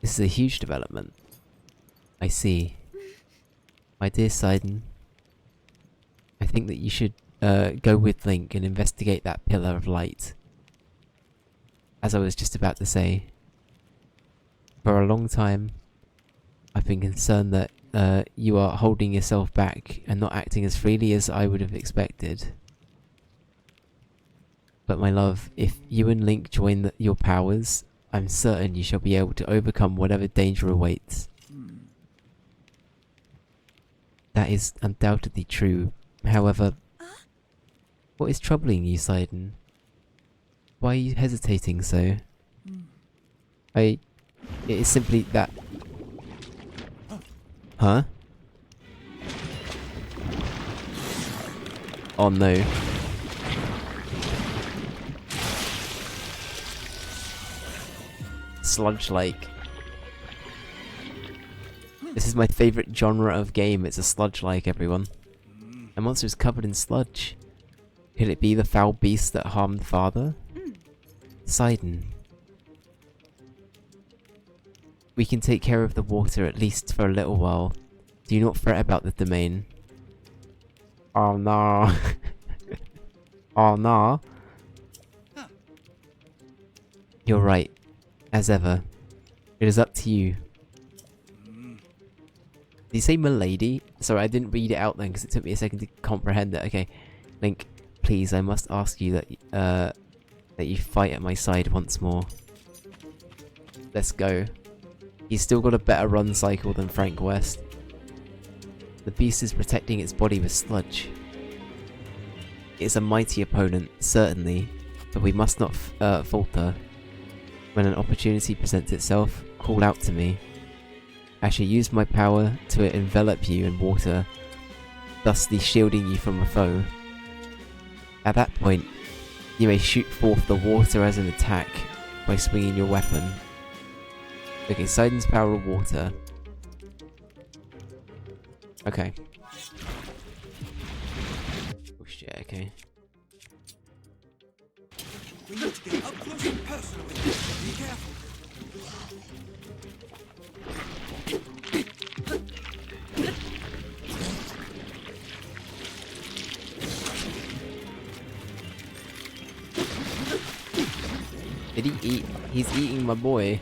This is a huge development. I see. My dear Sidon, I think that you should go with Link and investigate that pillar of light. As I was just about to say, for a long time, I've been concerned that you are holding yourself back and not acting as freely as I would have expected. But my love, if you and Link join your powers, I'm certain you shall be able to overcome whatever danger awaits. That is undoubtedly true. However, what is troubling you, Sidon? Why are you hesitating so? It is simply that... Huh? Oh no. Sludge Lake. This is my favourite genre of game. It's a sludge like, everyone. A monster is covered in sludge. Could it be the foul beast that harmed father? Sidon. We can take care of the water at least for a little while. Do not fret about the domain. Oh no. Oh no. You're right. As ever. It is up to you. Did you say milady? Sorry, I didn't read it out then because it took me a second to comprehend it. Okay. Link, please, I must ask you that you fight at my side once more. Let's go. He's still got a better run cycle than Frank West. The beast is protecting its body with sludge. It is a mighty opponent, certainly, but we must not falter. When an opportunity presents itself, call out to me. I shall use my power to envelop you in water, thusly shielding you from a foe. At that point, you may shoot forth the water as an attack by swinging your weapon. Okay, Sidon's power of water. Okay. Oh shit, okay. We need to get up close and personal with this. Be careful. Did he eat? He's eating my boy.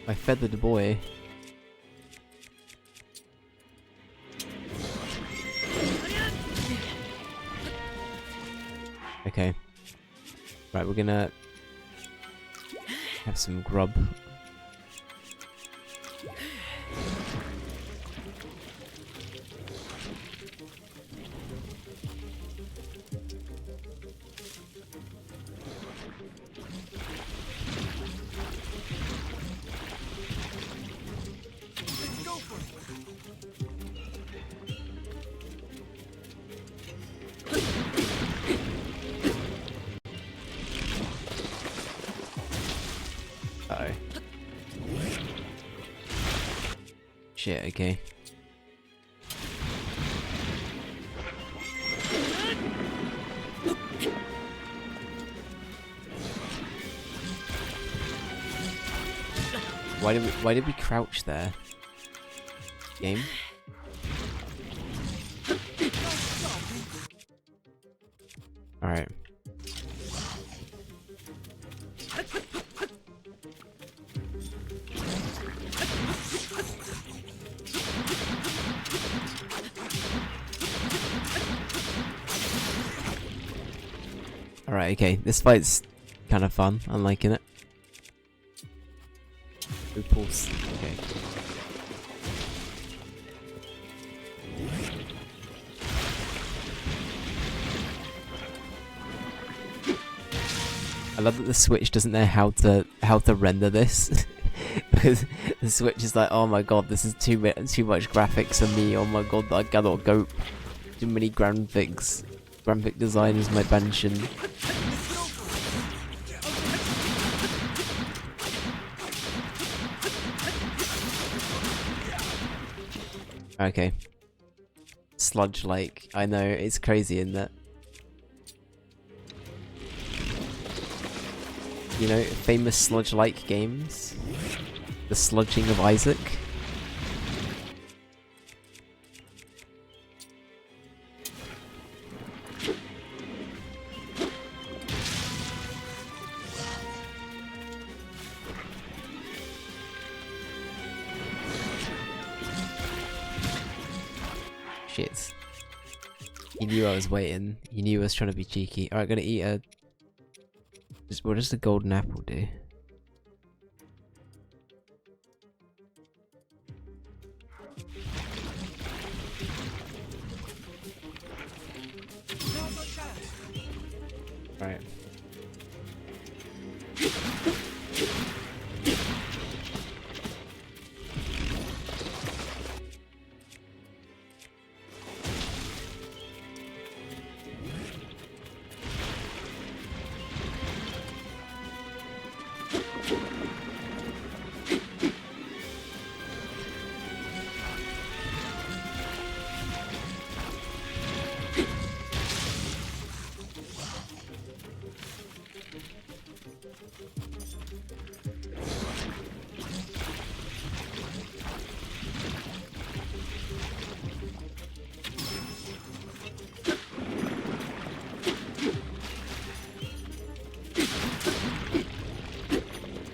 My feathered boy. Okay. Right, we're gonna have some grub. Let's go for it. Uh-oh. Shit, okay. Why did we crouch there? Game? Alright. Alright, okay. This fight's kind of fun. I'm liking it. Pulse. Okay. I love that the Switch doesn't know how to render this. Because the Switch is like, oh my god, this is too much graphics for me. Oh my god, I cannot go. Too many graphics. Graphic design is my pension. Okay. Sludge-like. I know, it's crazy in that. You know, famous sludge-like games? The Sludging of Isaac? Shit. He knew I was waiting. He knew I was trying to be cheeky. Alright, gonna eat a... What does the golden apple do? Alright.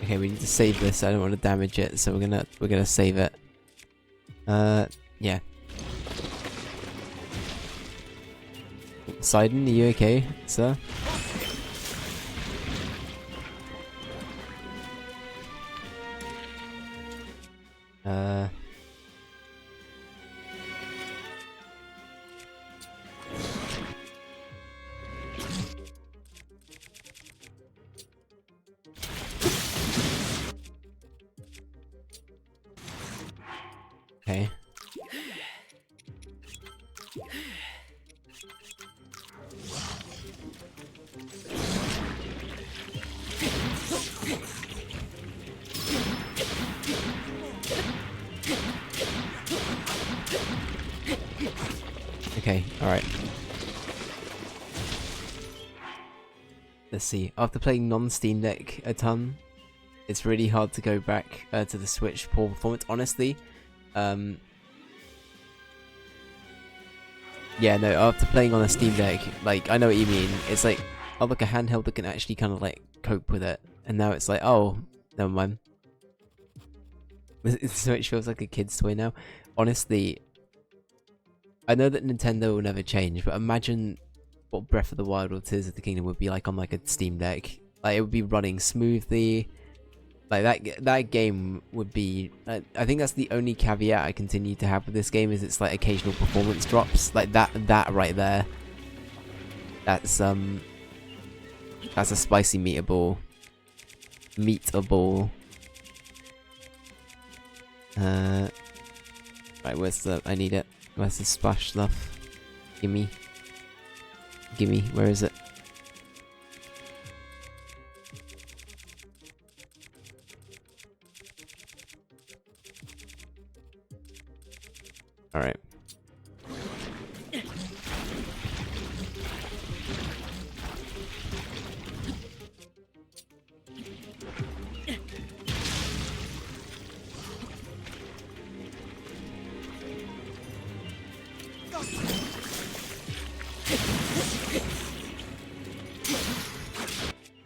Okay, we need to save this. I don't want to damage it, so we're gonna save it. Yeah. Poseidon, are you okay, sir? Okay. Okay, alright. let's see. After playing non-Steam Deck a ton, it's really hard to go back to the Switch poor performance. Honestly, yeah, no. After playing on a Steam Deck, like I know what you mean. It's like, oh look, a handheld that can actually kind of like cope with it, and now it's like, oh, never mind. The Switch feels like a kid's toy now. Honestly, I know that Nintendo will never change, but imagine what Breath of the Wild or Tears of the Kingdom would be like on like a Steam Deck. Like it would be running smoothly. Like that game would be. I think that's the only caveat I continue to have with this game is it's like occasional performance drops. Like that right there. That's a spicy meatable. Meatable. Right, where's the? I need it. Where's the splash stuff? Gimme. Gimme. Where is it? Alright.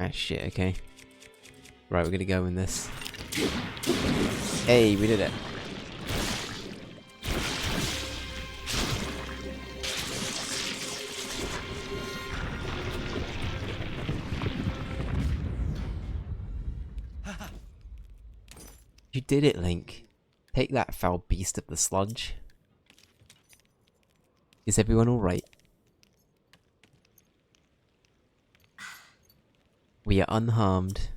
Ah shit, okay. Right, we're gonna go in this. Hey, we did it. You did it, Link. Take that, foul beast of the sludge. Is everyone alright? We are unharmed.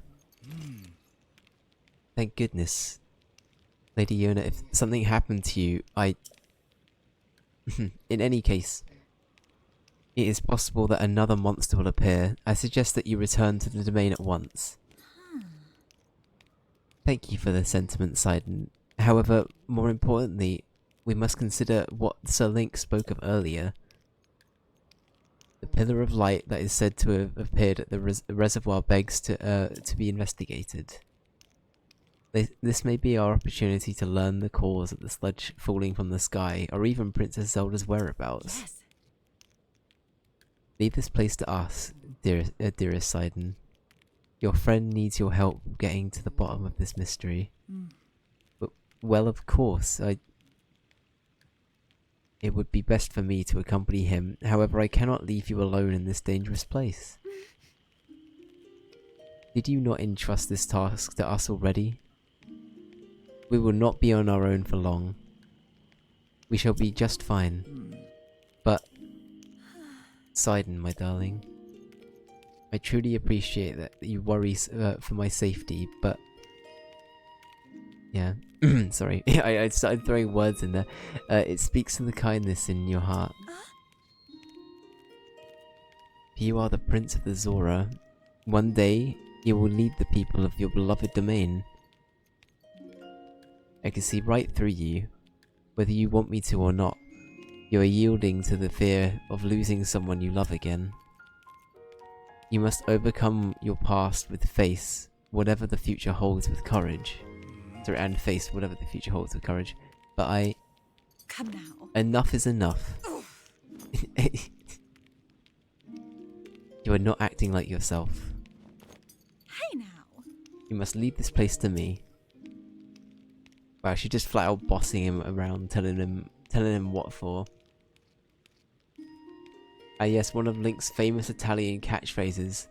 Thank goodness. Lady Yona, if something happened to you, in any case, it is possible that another monster will appear. I suggest that you return to the domain at once. Thank you for the sentiment, Sidon. However, more importantly, we must consider what Sir Link spoke of earlier. The pillar of light that is said to have appeared at the reservoir begs to be investigated. This may be our opportunity to learn the cause of the sludge falling from the sky, or even Princess Zelda's whereabouts. Yes. Leave this place to us, dearest Sidon. Your friend needs your help getting to the bottom of this mystery. But, well, of course, it would be best for me to accompany him. However, I cannot leave you alone in this dangerous place. Did you not entrust this task to us already? We will not be on our own for long. We shall be just fine. But, Sidon, my darling, I truly appreciate that you worry for my safety, but... Yeah. Sorry, I started throwing words in there. It speaks to the kindness in your heart. You are the Prince of the Zora. One day, you will lead the people of your beloved domain. I can see right through you. Whether you want me to or not, you are yielding to the fear of losing someone you love again. You must overcome your past with faith, whatever the future holds with courage. Sorry, and face whatever the future holds with courage. But Come now. enough is enough. You are not acting like yourself. Hey now. You must leave this place to me. Wow, she just flat out bossing him around, telling him what for. Ah yes, one of Link's famous Italian catchphrases,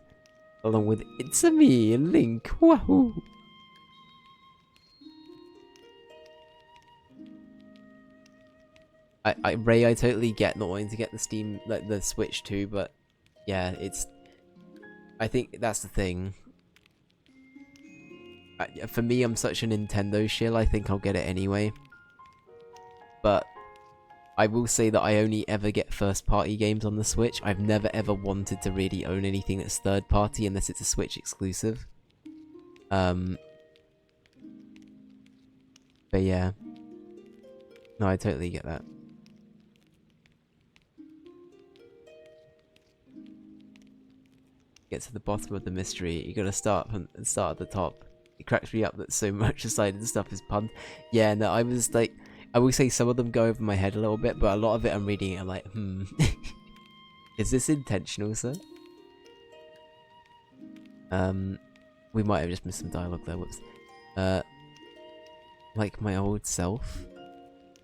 along with "It's a me, Link, wahoo!" Ray, I totally get not wanting to get the Steam, like the Switch too, but yeah, I think that's the thing. For me, I'm such a Nintendo shill, I think I'll get it anyway. But I will say that I only ever get first-party games on the Switch. I've never ever wanted to really own anything that's third-party unless it's a Switch exclusive. But yeah. No, I totally get that. get to the bottom of the mystery, you gotta start at the top. It cracks me up that so much of Sidon's stuff is punned. Yeah, no, I was like, I will say some of them go over my head a little bit, but a lot of it I'm reading it, I'm like, is this intentional, sir? We might have just missed some dialogue there, whoops. Like my old self?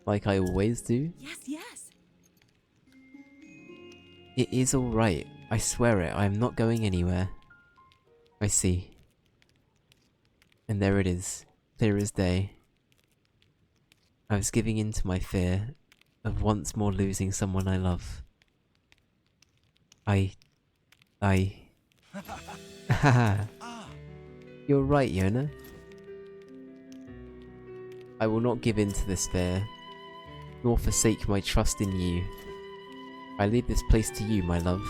Like I always do? Yes, yes. It is alright. I swear it. I am not going anywhere. I see. And there it is. Clear as day. I was giving in to my fear of once more losing someone I love. Haha. You're right, Yona. I will not give in to this fear, nor forsake my trust in you. I leave this place to you, my love.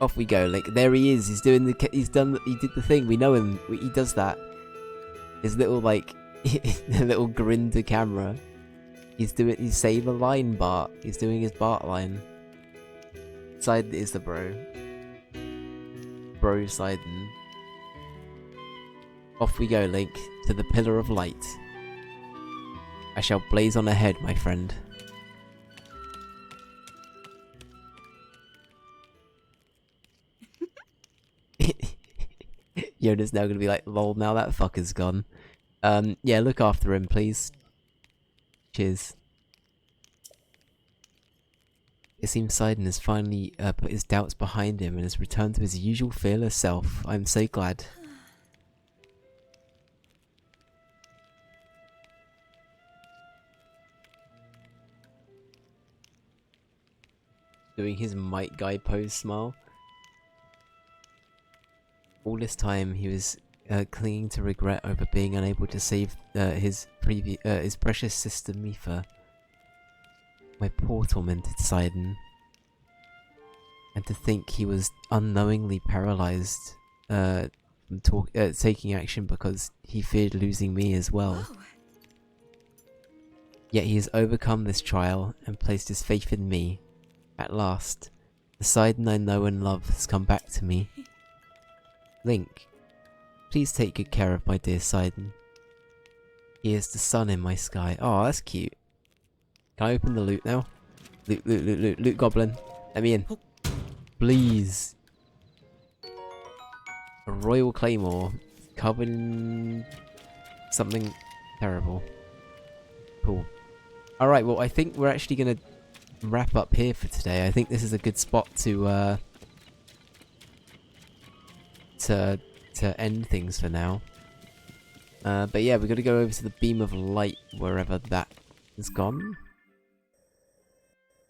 Off we go. Like, there he is. He's doing the. He did the thing. We know him. He does that. His little like, little grin to camera. He's saying the line, Bart. He's doing his Bart line. Side is the bro. Bro Sidon. Off we go, Link, to the pillar of light. I shall blaze on ahead, my friend. Yoda's now gonna be like, lol, now that fucker's gone. Yeah, look after him, please. Cheers. It seems Sidon has finally put his doubts behind him and has returned to his usual fearless self. I'm so glad. Doing his Might Guy pose smile. All this time he was clinging to regret over being unable to save his precious sister Mifa. My poor tormented Sidon. And to think he was unknowingly paralyzed from taking action because he feared losing me as well. Whoa. Yet he has overcome this trial and placed his faith in me. At last, the Sidon I know and love has come back to me. Link, please take good care of my dear Sidon. He is the sun in my sky. Oh, that's cute. Can I open the loot now? Loot goblin. Let me in. Please. A royal claymore covered in something terrible. Cool. Alright, well I think we're actually gonna wrap up here for today. I think this is a good spot to end things for now. But yeah, we're gonna go over to the beam of light wherever that is gone.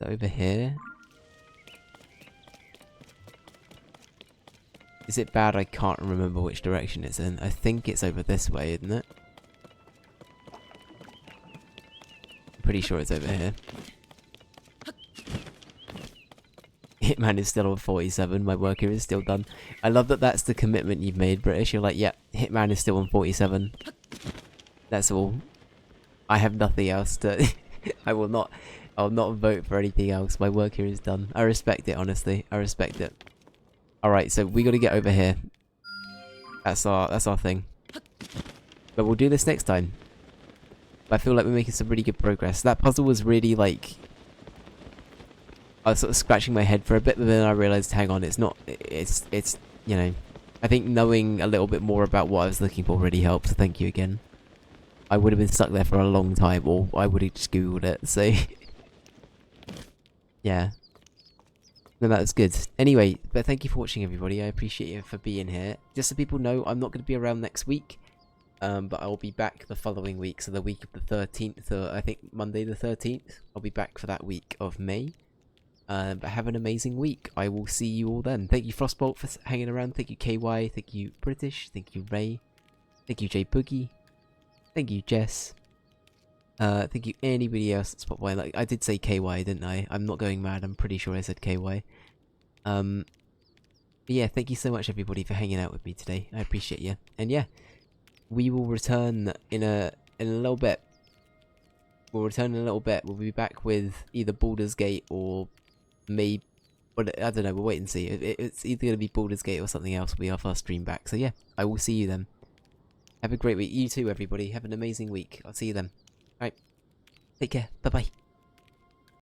Over here. Is it bad I can't remember which direction it's in? I think it's over this way, isn't it? I'm pretty sure it's over here. Hitman is still on 47, my work here is still done. I love that that's the commitment you've made, British. You're like, yeah, Hitman is still on 47. That's all. I have nothing else to... I'll not vote for anything else. My work here is done. I respect it, honestly. I respect it. Alright, so we gotta get over here. That's our thing. But we'll do this next time. I feel like we're making some really good progress. That puzzle was really like... I was sort of scratching my head for a bit, but then I realised, hang on, it's not... It's, you know... I think knowing a little bit more about what I was looking for really helped, so thank you again. I would have been stuck there for a long time, or I would have just googled it, so... Yeah. No, that was good. Anyway, but thank you for watching, everybody. I appreciate you for being here. Just so people know, I'm not going to be around next week. But I'll be back the following week. So the week of the 13th, I think Monday the 13th. I'll be back for that week of May. But have an amazing week. I will see you all then. Thank you, Frostbolt, for hanging around. Thank you, KY. Thank you, British. Thank you, Ray. Thank you, J Boogie. Thank you, Jess. Thank you anybody else that's popped by. Like, I did say KY, didn't I? I'm not going mad, I'm pretty sure I said KY. But yeah, thank you so much everybody for hanging out with me today. I appreciate you. And yeah, we will return in a little bit. We'll return in a little bit. We'll be back with either Baldur's Gate or maybe But I don't know. We'll wait and see. It's either going to be Baldur's Gate or something else. Will be our first stream back. So yeah, I will see you then. Have a great week. You too, everybody. Have an amazing week. I'll see you then. All right. Take care. Bye bye.